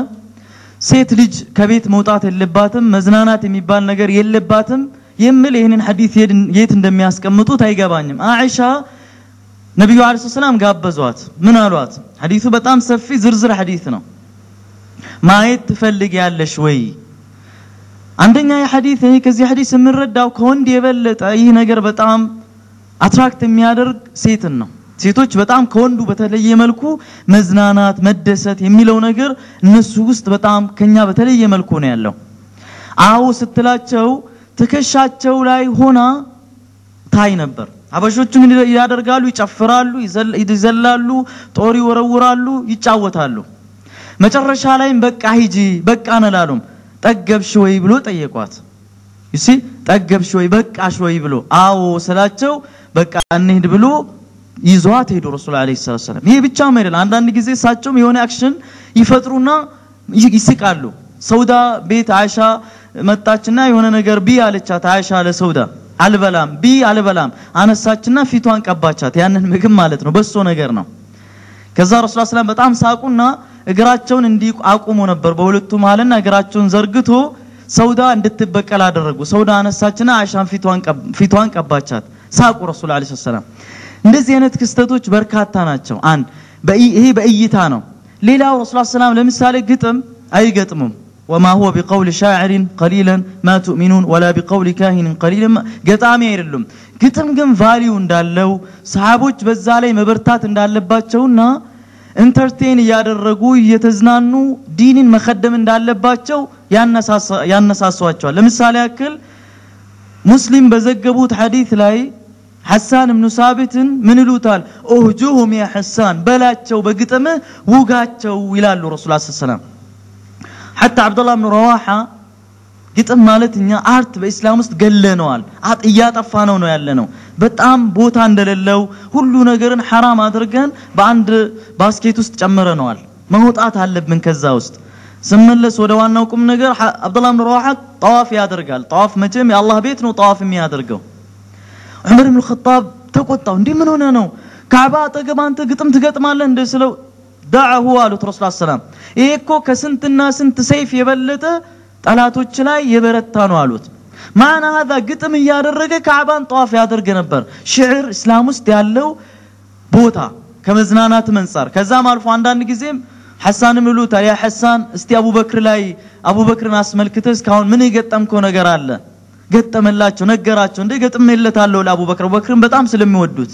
ሴት ልጅ ከቤት መውጣት የለባትም መዝናናት የሚባል ነገር የለባትም የሚል ይሄንን ሐዲስ የት እንደሚያስቀምጡት አይገባኝም። አኢሻ ነብዩ አለይሂ ሰላም ጋበዟት ምን አሏት? ሐዲሱ በጣም ሰፊ ዝርዝር ሐዲስ ነው። ማየት ትፈልጊያለሽ ወይ አንደኛ የሐዲስ ከዚህ ሐዲስ የምንረዳው ከወንድ የበለጠ ይህ ነገር በጣም አትራክት የሚያደርግ ሴትን ነው ሴቶች በጣም ከወንዱ በተለየ መልኩ መዝናናት መደሰት የሚለው ነገር እነሱ ውስጥ በጣም ከኛ በተለየ መልኩ ነው ያለው አው ስትላቸው ተከሻቸው ላይ ሆና ታይ ነበር አበሾቹ ምን ያደርጋሉ ይጨፍራሉ ይዘላሉ ጦር ይወረውራሉ ይጫወታሉ መጨረሻ ላይም በቃ ሂጂ በቃ ነላሉም ጠገብሽ ወይ ብሎ ጠየቋት እሺ ጠገብሽ ወይ በቃሽ ወይ ብሎ አዎ ስላቸው በቃ እንሂድ ብሎ ይዟት ሄዱ ረሱል አለይሂ ሰላም ይሄ ብቻም አይደለም አንዳንድ ጊዜ ሳቸውም የሆነ አክሽን ይፈጥሩና ይስቃሉ ሰውዳ ቤት አይሻ መጣችና የሆነ ነገር ቢ አለቻት አይሻ ለሰውዳ አልበላም ቢ አልበላም አነሳችና ፊቷን ቀባቻት ያንን ምግብ ማለት ነው በሶ ነገር ነው ከዛ ረሱል ሰለላሁ በጣም ሳቁና እግራቸውን እንዲያቆሙ ነበር በሁለቱ ማለና እግራቸውን ዘርግቶ ሰውዳ እንድትበቀል አደረጉ ሰውዳ አነሳችና አይሻን ፊቷን ቀባቻት ሳቁ ረሱል አለይሂ ሰላም እንደዚህ አይነት ክስተቶች በርካታ ናቸው አንድ ይሄ በእይታ ነው ሌላው ረሱል ሰለላሁ ለምሳሌ ግጥም አይገጥሙም وما هو بقول شاعر قليلا ما تؤمنون ولا بقول كاهن قليلا ገጣሚ አይደለም ግጥም ግን ቫልዩ እንዳለው ሰሃቦች በዛ ላይ መበርታት እንዳለባቸውና ኢንተርቴን ያደረጉ እየተዝናኑ ዲንን መخدም እንዳለባቸው ያነሳሳዋቸዋል ለምሳሌ ያክል ሙስሊም በዘገቡት ሐዲስ ላይ ሐሳን ኢብኑ ሳቢትን ምን ይሉታል ኦህጁሁም ያ ሐሳን በላቸው በግጥም ውጋቸው ይላሉ ረሱል ሰለላሁ حتى عبد الله بن رواحه ግጥም ማለትኛ አርት በእስላም ውስጥ ገለነዋል እያጠፋነው ነው ያለነው በጣም ቦታ እንደሌለው ሁሉ ነገርን حرام አድርገን በአንድ ባስኬት ውስጥ ጨምረነዋል መውጣት አለብን ከዛ ውስጥ ስመለስ ወደ ዋናው ቁም ነገር አብዱላህ ብን ረዋሐ ጧፍ ያደርጋል ጧፍ መቼም የአላህ ቤት ነው ጧፍ የሚያደርገው ዑመር ኢብኑ ኸጣብ ተቆጣው እንዴ ምን ሆነ ነው ካዕባ አጠገብ አንተ ግጥም ትገጥማለህ እንደ ስለው دعه አሉት ረሱል ሰለላሁ ይሄ እኮ ከስንትና ስንት ሰይፍ የበለጠ ጠላቶች ላይ የበረታ ነው አሉት ማና هذا ግጥም ያደረገ ካዕባን ጧፍ ያደርግ ነበር ሽዕር እስላም ውስጥ ያለው ቦታ ከመዝናናት መንጻር ከዛም አልፎ አንዳንድ ጊዜም ሐሳን ምሉታ ያ ሐሳን እስቲ አቡበክር ላይ አቡበክርን አስመልክተስ ካሁን ምን ይገጠምከው ነገር አለ ገጠመላቸው ነገራቸው እንደ ገጠመለታለው ለአቡበክር አቡበክርን በጣም ስለሚወዱት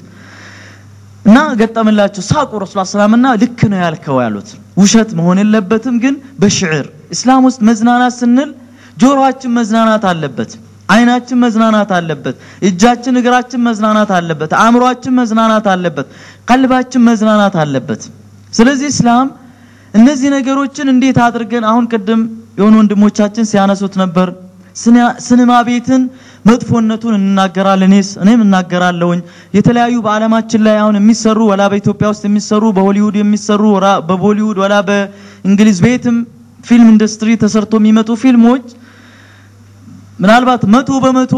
እና ገጠመላቸው ሳቁ ረሱል ሰለላሁና ልክ ነው ያልከው ያሉት ውሸት መሆን የለበትም ግን በሽዕር እስላም ውስጥ መዝናናት ስንል ጆሮአችን መዝናናት አለበት አይናችን መዝናናት አለበት እጃችን እግራችን መዝናናት አለበት አእምሮአችን መዝናናት አለበት ቀልባችን መዝናናት አለበት ስለዚህ እስላም እነዚህ ነገሮችን እንዴት አድርገን አሁን ቀደም የሆኑ ወንድሞቻችን ሲያነሱት ነበር ሲኒማ ቤትን መጥፎነቱን እናገራለን እኔም እናገራለሁኝ የተለያዩ በአለማችን ላይ አሁን የሚሰሩ ወላ በኢትዮጵያ ውስጥ የሚሰሩ በሆሊውድ የሚሰሩ በቦሊውድ ወላ በእንግሊዝ ቤትም ፊልም ኢንደስትሪ ተሰርቶ የሚመጡ ፊልሞች ምናልባት 100%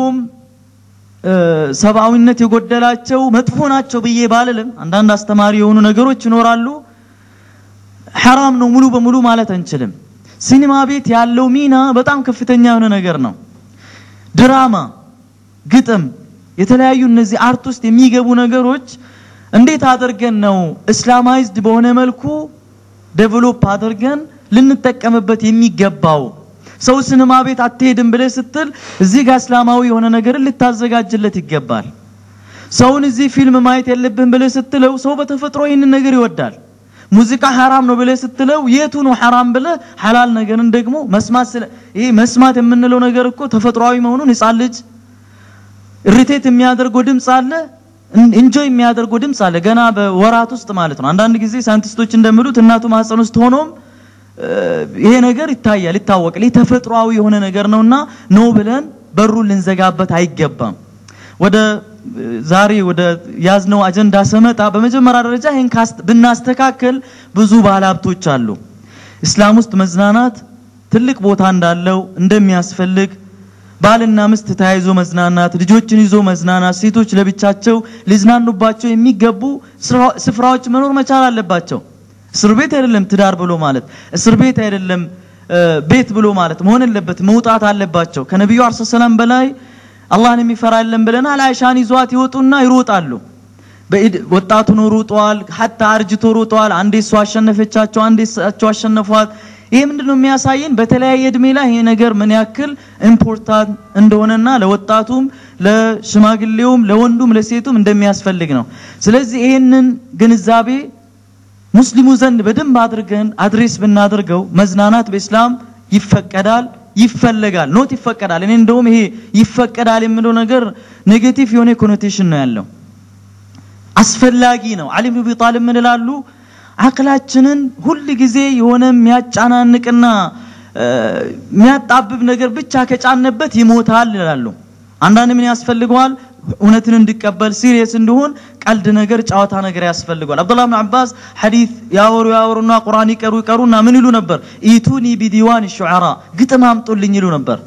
ሰብአዊነት የጎደላቸው መጥፎ ናቸው ብዬ ባልልም አንዳንድ አስተማሪ የሆኑ ነገሮች ይኖራሉ حرام ነው ሙሉ በሙሉ ማለት አንችልም ሲኒማ ቤት ያለው ሚና በጣም ከፍተኛ የሆነ ነገር ነው ድራማ ግጥም የተለያዩ እነዚህ አርት ውስጥ የሚገቡ ነገሮች እንዴት አድርገን ነው እስላማይዝድ በሆነ መልኩ ዴቨሎፕ አድርገን ልንጠቀምበት የሚገባው ሰው ሲኒማ ቤት አትሄድም ብለ ስትል እዚህ ጋር እስላማዊ የሆነ ነገር ልታዘጋጅለት ይገባል ሰውን እዚህ ፊልም ማየት የለብን ብለ ስትለው ሰው በተፈጥሮ ይሄን ነገር ይወዳል ሙዚቃ حرام ነው ብለ ስትለው የቱ ነው حرام ብለ ሐላል ነገርን ደግሞ መስማት ይሄ መስማት የምንለው ነገር እኮ ተፈጥሯዊ መሆኑን ይጻል ልጅ ሪቴት የሚያደርገው ድምጽ አለ ኢንጆይ የሚያደርገው ድምጽ አለ ገና በወራት ውስጥ ማለት ነው አንዳንድ ጊዜ ሳይንቲስቶች እንደሚሉት እናቱ ማህፀን ውስጥ ሆኖም ይሄ ነገር ይታያል ይታወቃል ተፈጥሯዊ የሆነ ነገር ነውና ነው ብለን በሩን ልንዘጋበት አይገባም ወደ ዛሬ ወደ ያዝነው አጀንዳ ሰመጣ በመጀመሪያ ደረጃ ይሄን ካስት ብናስተካከል ብዙ ባለሀብቶች አሉ እስላም ውስጥ መዝናናት ትልቅ ቦታ እንዳለው እንደሚያስፈልግ ባልና ሚስት ተያይዞ መዝናናት ልጆችን ይዞ መዝናናት ሴቶች ለብቻቸው ሊዝናኑባቸው የሚገቡ ስፍራዎች መኖር መቻል አለባቸው እስር ቤት አይደለም ትዳር ብሎ ማለት እስር ቤት አይደለም ቤት ብሎ ማለት መሆን አለበት መውጣት አለባቸው ከነብዩ አለይሂ ሰላም በላይ አላህን የሚፈራልን ብለናል አይሻን ይዟት ይወጡና ይሮጣሉ ወጣቱ ነው ሮጧል hatta አርጅቶ ሮጧል አንዴ እሱ አሸነፈቻቸው አንዴ እሳቸው አሸነፏት ይሄ ምንድነው የሚያሳየን በተለያየ እድሜ ላይ ይሄ ነገር ምን ያክል ኢምፖርታንት እንደሆነና ለወጣቱም ለሽማግሌውም ለወንዱም ለሴቱም እንደሚያስፈልግ ነው ስለዚህ ይሄንን ግንዛቤ ሙስሊሙ ዘንድ በደንብ አድርገን አድሬስ ብናደርገው መዝናናት በእስላም ይፈቀዳል ይፈልጋል ኖት ይፈቀዳል እኔ እንደውም ይሄ ይፈቀዳል የሚለው ነገር ኔጌቲቭ የሆነ ኮኖቴሽን ነው ያለው አስፈላጊ ነው አሊ ኢብኑ አቢ ጣሊብ ምን ይላሉ አቅላችንን ሁሉ ጊዜ የሆነ የሚያጫናንቅና የሚያጣብብ ነገር ብቻ ከጫነበት ይሞታል ይላሉ አንዳንድ ምን ያስፈልገዋል እውነትን እንዲቀበል ሲሪየስ እንደሆን ቀልድ ነገር ጫዋታ ነገር ያስፈልገዋል አብዱላህ ኢብኑ አባስ ሐዲስ ያወሩና ቁርአን ይቀሩና ምን ይሉ ነበር ኢቱኒ ቢዲዋን ሹዓራ ግጥም አምጡልኝ ይሉ ነበር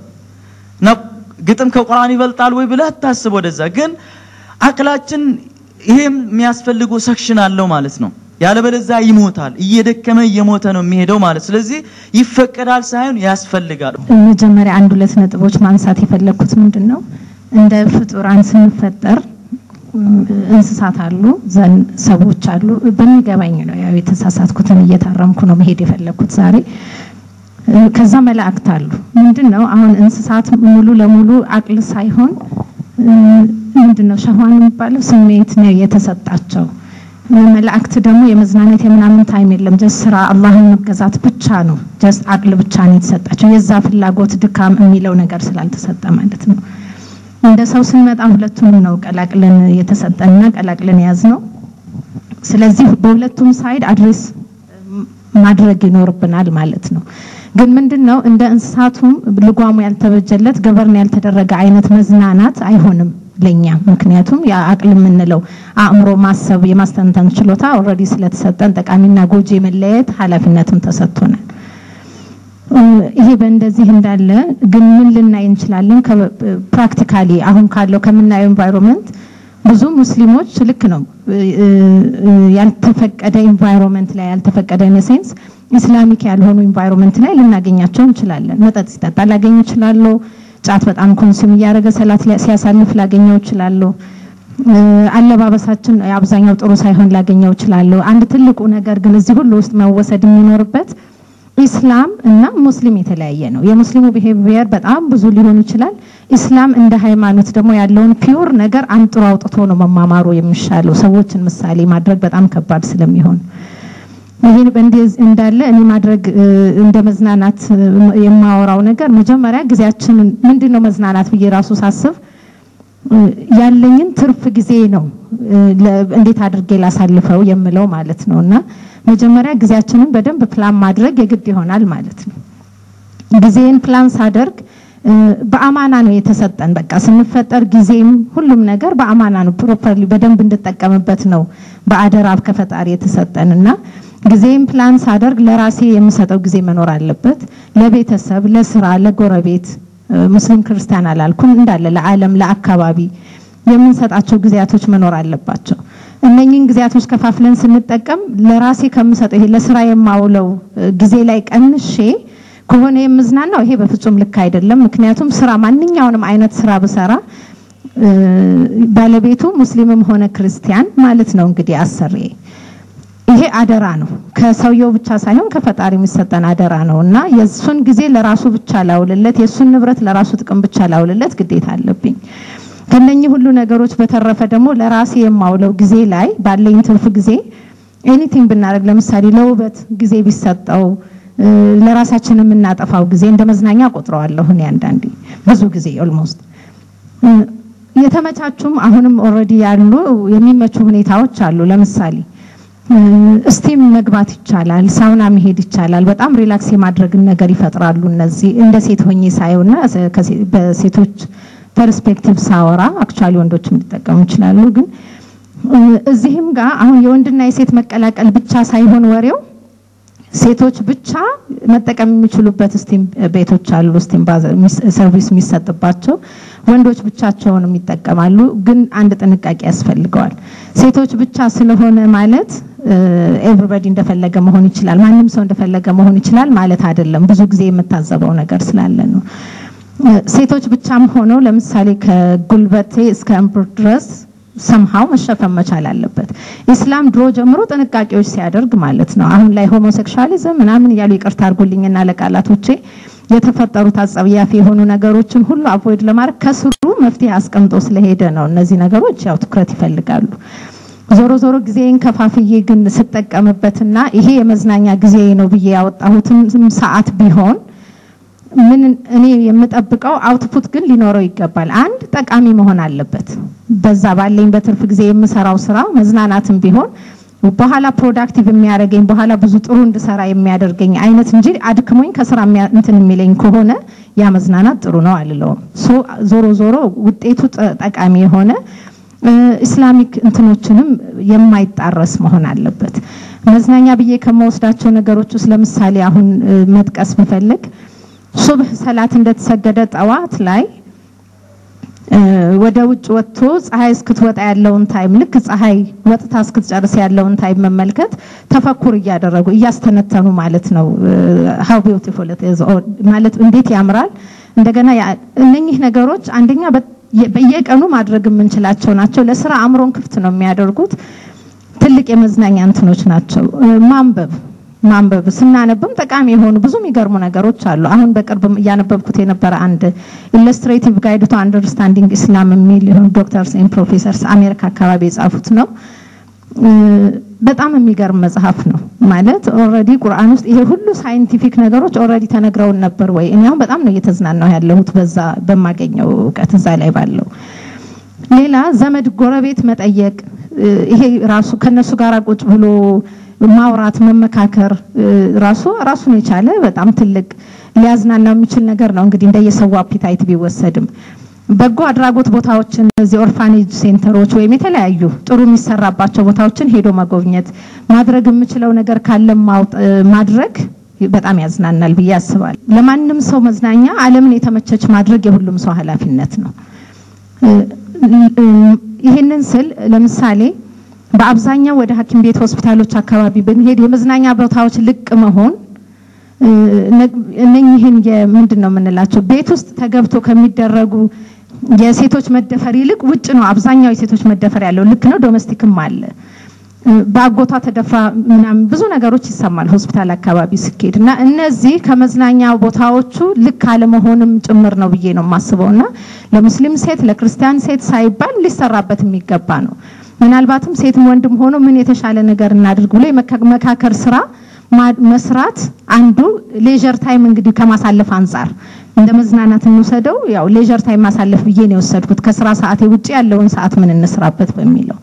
ግጥም ከቁርአን ይበልጣል ወይ ብለህ ታስብ ወደዛ ግን አቅላችን ይሄም የሚያስፈልገው ሰክሽን አለው ማለት ነው ያለበለዛ ይሞታል እየደከመ እየሞተ ነው የሚሄደው ማለት ስለዚህ ይፈቀዳል ሳይሆን ያስፈልጋል መጀመሪያ አንድ ሁለት ነጥቦች ማንሳት የፈለኩት ምንድነው እንደ ፍጡራን ስንፈጠር እንስሳት አሉ ዘን ሰዎች አሉ በሚገባኝ ነው ያው የተሳሳትኩትን እየታረምኩ ነው መሄድ የፈለኩት ዛሬ ከዛ መላእክት አሉ ምንድነው አሁን እንስሳት ሙሉ ለሙሉ አቅል ሳይሆን ምንድነው ሸህዋን የሚባለው ስሜት ነው የተሰጣቸው መላእክት ደግሞ የመዝናናት የምናምን ታይም የለም ጀስት ስራ አላህን መገዛት ብቻ ነው ጀስት አቅል ብቻ ነው የተሰጣቸው የዛ ፍላጎት ድካም የሚለው ነገር ስላልተሰጠ ማለት ነው እንደ ሰው ስንመጣ ሁለቱንም ነው ቀላቅለን የተሰጠንና ቀላቅለን ያዝነው ስለዚህ በሁለቱም ሳይድ አድሬስ ማድረግ ይኖርብናል ማለት ነው ግን ምንድነው እንደ እንስሳቱም ልጓሙ ያልተበጀለት ገበርን ያልተደረገ አይነት መዝናናት አይሆንም ለኛ ምክንያቱም ያ አቅል ምንለው አእምሮ ማሰብ የማስተንተን ችሎታ ኦሬዲ ስለተሰጠን ጠቃሚና ጎጂ መለየት ኃላፊነትም ተሰጥቶናል ይሄ በእንደዚህ እንዳለ ግን ምን ልናይ እንችላለን ፕራክቲካሊ አሁን ካለው ከምናየው ኤንቫይሮንመንት ብዙ ሙስሊሞች ልክ ነው ያልተፈቀደ ኤንቫይሮንመንት ላይ ያልተፈቀደ ሴንስ ኢስላሚክ ያልሆኑ ኤንቫይሮንመንት ላይ ልናገኛቸው እንችላለን መጠጥ ሲጠጣ ላገኝ ይችላል ጫት በጣም ኮንሱም ያደረገ ሰላት ሲያሳልፍ ላገኘው ይችላል አለባበሳችን አብዛኛው ጥሩ ሳይሆን ላገኘው ይችላል አንድ ትልቁ ነገር ግን እዚህ ሁሉ ውስጥ መወሰድ የሚኖርበት ኢስላም እና ሙስሊም የተለያየ ነው የሙስሊሙ ቢሄቪየር በጣም ብዙ ሊሆን ይችላል ኢስላም እንደ ሃይማኖት ደግሞ ያለውን ፒውር ነገር አንጥሮ አውጥቶ ነው መማማሩ የሚሻለው ሰዎችን ምሳሌ ማድረግ በጣም ከባድ ስለሚሆን ይሄን በእንደዚህ እንዳለ እኔ ማድረግ እንደ መዝናናት የማወራው ነገር መጀመሪያ ጊዜያችን ምንድነው መዝናናት ብዬ ራሱ ሳስብ ያለኝን ትርፍ ጊዜ ነው እንዴት አድርጌ ላሳልፈው የምለው ማለት ነውና መጀመሪያ ጊዜያችንን በደንብ ፕላን ማድረግ የግድ ይሆናል ማለት ነው ጊዜን ፕላን ሳደርግ በአማና ነው የተሰጠን በቃ ስንፈጠር ጊዜም ሁሉም ነገር በአማና ነው ፕሮፐርሊ በደንብ እንድጠቀምበት ነው በአደራብ ከፈጣሪ የተሰጠንና ጊዜን ፕላን ሳደርግ ለራሴ የምሰጠው ጊዜ መኖር አለበት ለቤተሰብ ለስራ ለጎረቤት ሙስሊም ክርስቲያን አላልኩም እንዳለ ለዓለም ለአካባቢ የምንሰጣቸው ጊዜያቶች መኖር አለባቸው እነኚህን ጊዜያቶች ከፋፍለን ስንጠቀም ለራሴ ከምሰጠው ይሄ ለስራ የማውለው ጊዜ ላይ ቀንሼ ከሆነ የምዝናናው ይሄ በፍጹም ልክ አይደለም ምክንያቱም ስራ ማንኛውንም አይነት ስራ በሰራ ባለቤቱ ሙስሊምም ሆነ ክርስቲያን ማለት ነው እንግዲህ አሰሪ ይሄ አደራ ነው ከሰውየው ብቻ ሳይሆን ከፈጣሪ የሚሰጠን አደራ ነውና የሱን ጊዜ ለራሱ ብቻ ላውልለት የሱን ንብረት ለራሱ ጥቅም ብቻ ላውልለት ግዴታ አለብኝ ከነኚህ ሁሉ ነገሮች በተረፈ ደግሞ ለራሴ የማውለው ጊዜ ላይ ባለኝ ትርፍ ጊዜ ኤኒቲንግ ብናረግ ለምሳሌ ለውበት ጊዜ ቢሰጠው ለራሳችን የምናጠፋው ጊዜ እንደ መዝናኛ ቆጥረዋለሁ እኔ አንዳንዴ ብዙ ጊዜ ኦልሞስት የተመቻቹም አሁንም ኦሬዲ ያሉ የሚመቹ ሁኔታዎች አሉ ለምሳሌ ስቲም መግባት ይቻላል ሳውና መሄድ ይቻላል በጣም ሪላክስ የማድረግ ነገር ይፈጥራሉ እነዚህ እንደ ሴት ሆኜ ሳይውና በሴቶች ፐርስፔክቲቭ ሳወራ አክቹአሊ ወንዶችም ሊጠቀሙ ይችላሉ ግን እዚህም ጋር አሁን የወንድና የሴት መቀላቀል ብቻ ሳይሆን ወሬው ሴቶች ብቻ መጠቀም የሚችሉበት ስቲም ቤቶች አሉ ስቲም ሰርቪስ የሚሰጥባቸው ወንዶች ብቻቸውን የሚጠቀማሉ ግን አንድ ጥንቃቄ ያስፈልገዋል ሴቶች ብቻ ስለሆነ ማለት ኤቨሪባዲ እንደፈለገ መሆን ይችላል ማንንም ሰው እንደፈለገ መሆን ይችላል ማለት አይደለም ብዙ ጊዜ የምታዘበው ነገር ስላለ ነው ሴቶች ብቻም ሆነው ለምሳሌ ከጉልበቴ እስከ እምብር ድረስ ሰምሃው መሸፈን መቻል አለበት። ኢስላም ድሮ ጀምሮ ጥንቃቄዎች ሲያደርግ ማለት ነው። አሁን ላይ ሆሞሴክሹዋሊዝም ምናምን ያሉ ይቅርታ አድርጉልኝና ለቃላቶቼ የተፈጠሩት አጸያፊ የሆኑ ነገሮችን ሁሉ አቮይድ ለማድረግ ከስሩ መፍትሄ አስቀምጦ ስለሄደ ነው። እነዚህ ነገሮች ያው ትኩረት ይፈልጋሉ። ዞሮ ዞሮ ጊዜን ከፋፍዬ ግን ስጠቀምበትና ይሄ የመዝናኛ ጊዜ ነው ብዬ ያወጣሁትም ሰዓት ቢሆን ምን እኔ የምጠብቀው አውትፑት ግን ሊኖረው ይገባል። አንድ ጠቃሚ መሆን አለበት። በዛ ባለኝ በትርፍ ጊዜ የምሰራው ስራ መዝናናትም ቢሆን በኋላ ፕሮዳክቲቭ የሚያደርገኝ በኋላ ብዙ ጥሩ እንድሰራ የሚያደርገኝ አይነት እንጂ አድክሞኝ ከስራ እንትን የሚለኝ ከሆነ ያ መዝናናት ጥሩ ነው አልለውም። ዞሮ ዞሮ ውጤቱ ጠቃሚ የሆነ ኢስላሚክ እንትኖችንም የማይጣረስ መሆን አለበት። መዝናኛ ብዬ ከመወስዳቸው ነገሮች ውስጥ ለምሳሌ አሁን መጥቀስ ብፈልግ ሱብህ ሰላት እንደተሰገደ ጠዋት ላይ ወደ ውጭ ወጥቶ ፀሐይ እስክትወጣ ያለውን ታይም ልክ ፀሐይ ወጥታ እስክትጨርስ ያለውን ታይም መመልከት ተፈኩር እያደረጉ እያስተነተኑ ማለት ነው። how beautiful it is ማለት እንዴት ያምራል። እንደገና እነኚህ ነገሮች አንደኛ በየቀኑ ማድረግ የምንችላቸው ናቸው። ለስራ አእምሮን ክፍት ነው የሚያደርጉት። ትልቅ የመዝናኛ እንትኖች ናቸው። ማንበብ ስናነብም ጠቃሚ የሆኑ ብዙ የሚገርሙ ነገሮች አሉ። አሁን በቅርብ ያነበብኩት የነበረ አንድ ኢለስትሬቲቭ ጋይድ ቱ አንደርስታንዲንግ ኢስላም የሚል ዶክተርስ ኤንድ ፕሮፌሰርስ አሜሪካ አካባቢ የጻፉት ነው። በጣም የሚገርም መጽሐፍ ነው። ማለት ኦሬዲ ቁርአን ውስጥ ይሄ ሁሉ ሳይንቲፊክ ነገሮች ኦሬዲ ተነግረውን ነበር ወይ? እኔ አሁን በጣም ነው እየተዝናናው ያለሁት በዛ በማገኘው ዕውቀት እዛ ላይ ባለው። ሌላ ዘመድ ጎረቤት መጠየቅ ይሄ ራሱ ከነሱ ጋር ቁጭ ብሎ ማውራት መመካከር ራሱን የቻለ በጣም ትልቅ ሊያዝናናው የሚችል ነገር ነው። እንግዲህ እንደየሰው አፒታይት ቢወሰድም በጎ አድራጎት ቦታዎችን እዚህ ኦርፋኔጅ ሴንተሮች ወይም የተለያዩ ጥሩ የሚሰራባቸው ቦታዎችን ሄዶ መጎብኘት ማድረግ የምችለው ነገር ካለ ማድረግ በጣም ያዝናናል ብዬ አስባለሁ። ለማንም ሰው መዝናኛ ዓለምን የተመቸች ማድረግ የሁሉም ሰው ኃላፊነት ነው። ይሄንን ስል ለምሳሌ በአብዛኛው ወደ ሐኪም ቤት ሆስፒታሎች አካባቢ በመሄድ የመዝናኛ ቦታዎች ልቅ መሆን እነኚህን ምንድነው የምንላቸው ቤት ውስጥ ተገብቶ ከሚደረጉ የሴቶች መደፈር ይልቅ ውጭ ነው አብዛኛው የሴቶች መደፈር ያለው። ልክ ነው። ዶሜስቲክም አለ። ባጎቷ ተደፍራ ምናምን ብዙ ነገሮች ይሰማል ሆስፒታል አካባቢ ስኬድና እነዚህ ከመዝናኛ ቦታዎቹ ልክ አለ መሆንም ጭምር ነው ብዬ ነው ማስበውና ለሙስሊም ሴት ለክርስቲያን ሴት ሳይባል ሊሰራበት የሚገባ ነው። ምናልባትም ሴትም ወንድም ሆኖ ምን የተሻለ ነገር እናድርግ ብሎ የመካከር ስራ መስራት አንዱ ሌጀር ታይም እንግዲህ ከማሳለፍ አንፃር እንደ መዝናናት እንውሰደው። ያው ሌጀር ታይም ማሳለፍ ብዬ ነው የወሰድኩት ከስራ ሰዓቴ ውጪ ያለውን ሰዓት ምን እንስራበት በሚለው።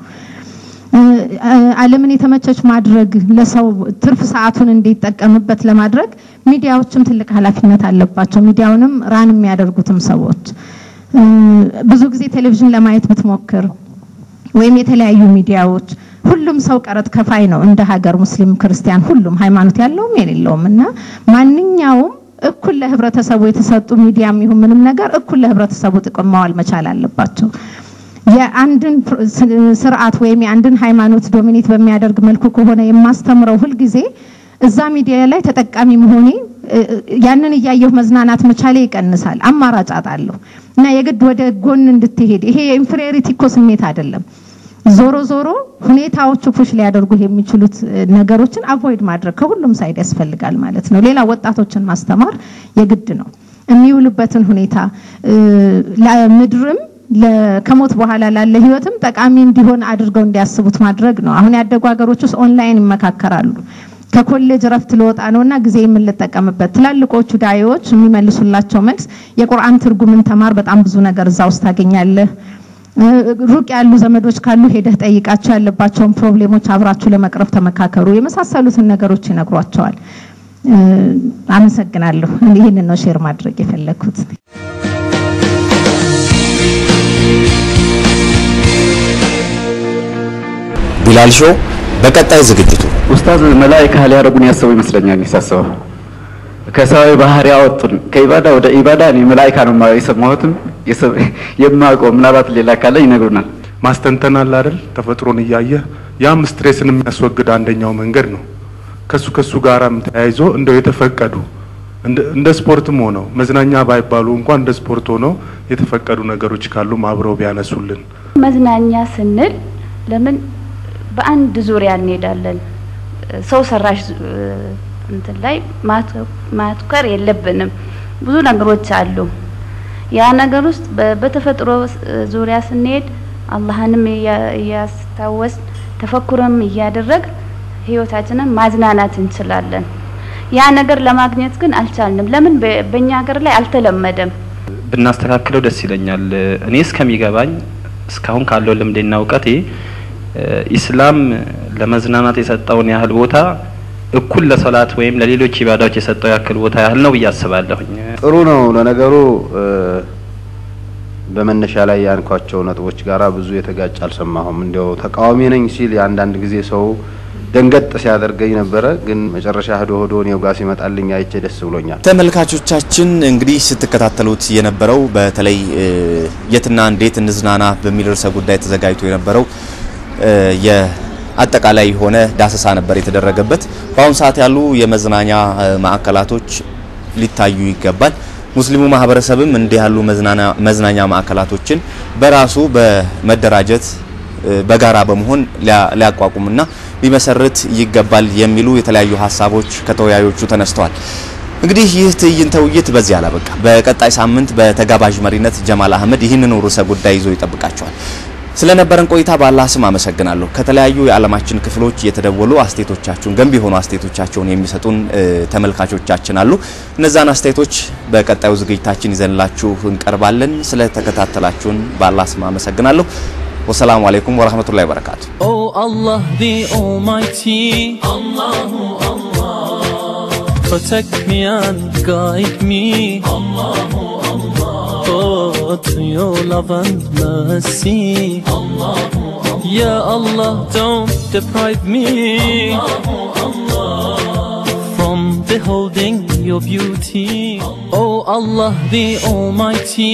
ዓለምን የተመቸች ማድረግ ለሰው ትርፍ ሰዓቱን እንዲጠቀምበት ለማድረግ ሚዲያዎችም ትልቅ ኃላፊነት አለባቸው። ሚዲያውንም ራን የሚያደርጉትም ሰዎች ብዙ ጊዜ ቴሌቪዥን ለማየት ብትሞክር ወይም የተለያዩ ሚዲያዎች ሁሉም ሰው ቀረጥ ከፋይ ነው እንደ ሀገር ሙስሊም ክርስቲያን ሁሉም ሃይማኖት ያለውም የሌለውም እና ማንኛውም እኩል ለህብረተሰቡ የተሰጡ ሚዲያም ይሁን ምንም ነገር እኩል ለህብረተሰቡ ጥቅም ማዋል መቻል አለባቸው። የአንድን ስርዓት ወይም የአንድን ሃይማኖት ዶሚኔት በሚያደርግ መልኩ ከሆነ የማስተምረው ሁሉ ጊዜ እዛ ሚዲያ ላይ ተጠቃሚ መሆኔ ያንን ያየው መዝናናት መቻሌ ይቀንሳል። አማራጭ አጣለሁ እና የግድ ወደ ጎን እንድትሄድ ይሄ የኢንፌሪዮሪቲ እኮ ስሜት አይደለም። ዞሮ ዞሮ ሁኔታዎቹ ፑሽ ሊያደርጉ የሚችሉት ነገሮችን አቮይድ ማድረግ ከሁሉም ሳይድ ያስፈልጋል ማለት ነው። ሌላ ወጣቶችን ማስተማር የግድ ነው። የሚውሉበትን ሁኔታ ለምድርም ከሞት በኋላ ላለ ህይወትም ጠቃሚ እንዲሆን አድርገው እንዲያስቡት ማድረግ ነው። አሁን ያደጉ ሀገሮች ውስጥ ኦንላይን ይመካከራሉ። ከኮሌጅ ረፍት ለወጣ ነውና ጊዜ የምንጠቀምበት ትላልቆቹ ዳዮች የሚመልሱላቸው መልስ የቁርአን ትርጉምን ተማር በጣም ብዙ ነገር እዛ ውስጥ ታገኛለህ። ሩቅ ያሉ ዘመዶች ካሉ ሄደህ ጠይቃቸው ያለባቸውን ፕሮብሌሞች አብራችሁ ለመቅረፍ ተመካከሩ የመሳሰሉትን ነገሮች ይነግሯቸዋል። አመሰግናለሁ። ይሄንን ነው ሼር ማድረግ የፈለኩት። ቢላል ሾው በቀጣይ ዝግጅቱ ኡስታዝ መላእክት ሊያረጉን ያሰቡ ይመስለኛል ይሳሰው ከሰው ባህሪ ያወጡን ከኢባዳ ወደ ኢባዳ ነው መላእክት ነው የሰማሁትም የማቆም ምናልባት ሌላ ካለ ይነግሩናል። ማስተንተን አለ አይደል? ተፈጥሮን እያየ ያም ስትሬስን የሚያስወግድ አንደኛው መንገድ ነው። ከሱ ጋራም ተያይዞ እንደው የተፈቀዱ እንደ ስፖርትም ሆነው መዝናኛ ባይባሉ እንኳን እንደ ስፖርት ሆነው የተፈቀዱ ነገሮች ካሉ ማብረው ቢያነሱልን መዝናኛ ስንል ለምን በአንድ ዙሪያ እንሄዳለን ሰው ሰራሽ እንትን ላይ ማትከር የለብንም ብዙ ነገሮች አሉ ያ ነገር ውስጥ በተፈጥሮ ዙሪያ ስንሄድ አላህንም ያስታወስ ተፈኩረም ያደረግ ህይወታችንን ማዝናናት እንችላለን ያ ነገር ለማግኘት ግን አልቻልንም ለምን በእኛ ሀገር ላይ አልተለመደም ብናስተካክለው ደስ ይለኛል እኔ እስከሚገባኝ እስካሁን ካለው ልምዴና ዕውቀቴ ኢስላም ለመዝናናት የሰጠውን ያህል ቦታ እኩል ለሶላት ወይም ለሌሎች ኢባዳዎች የሰጠው ያክል ቦታ ያህል ነው ያስባለሁኝ ጥሩ ነው ለነገሩ በመነሻ ላይ ያንኳቸው ነጥቦች ጋራ ብዙ የተጋጭ አልሰማሁም እንደው ተቃዋሚ ነኝ ሲል ያንዳንድ ጊዜ ሰው ደንገጥ ሲያደርገኝ ነበር ግን መጨረሻ ሄዶ ነው ጋር ሲመጣልኝ አይቼ ደስ ብሎኛል ተመልካቾቻችን እንግዲህ ስትከታተሉት የነበረው በተለይ የትና እንዴት እንዝናና በሚል ርዕሰ ጉዳይ ተዘጋጅቶ የነበረው የአጠቃላይ ሆነ ዳሰሳ ነበር የተደረገበት በአሁን ሰዓት ያሉ የመዝናኛ ማዕከላቶች ሊታዩ ይገባል ሙስሊሙ ማህበረሰብም እንዲህ ያሉ መዝናኛ ማዕከላቶችን በራሱ በመደራጀት በጋራ በመሆን ሊያቋቁምና ሊመሰርት ይገባል የሚሉ የተለያዩ ሐሳቦች ከተወያዮቹ ተነስተዋል እንግዲህ ይህ ትዕይንተ ውይይት በዚህ አላበቃ በቀጣይ ሳምንት በተጋባዥ መሪነት ጀማል አህመድ ይህንን ርዕሰ ጉዳይ ይዞ ይጠብቃቸዋል ስለነበረን ቆይታ በአላህ ስም አመሰግናለሁ ከተለያዩ የዓለማችን ክፍሎች የተደወሉ አስተያየቶቻችሁን ገንቢ ሆኖ አስተያየቶቻቸውን የሚሰጡን ተመልካቾቻችን አሉ እነዛን አስተያየቶች በቀጣዩ ዝግጅታችን ይዘንላችሁ እንቀርባለን ስለተከታተላችሁን በአላህ ስም አመሰግናለሁ والسلام عليكم ورحمة الله وبركاته. Oh Allah the Almighty, Allahu Allah, protect me and guide me, Allahu Allah, oh to your love and mercy, Allahu Allah, Ya Allah don't deprive me, Allahu Allah, from beholding your beauty, oh Allah the Almighty.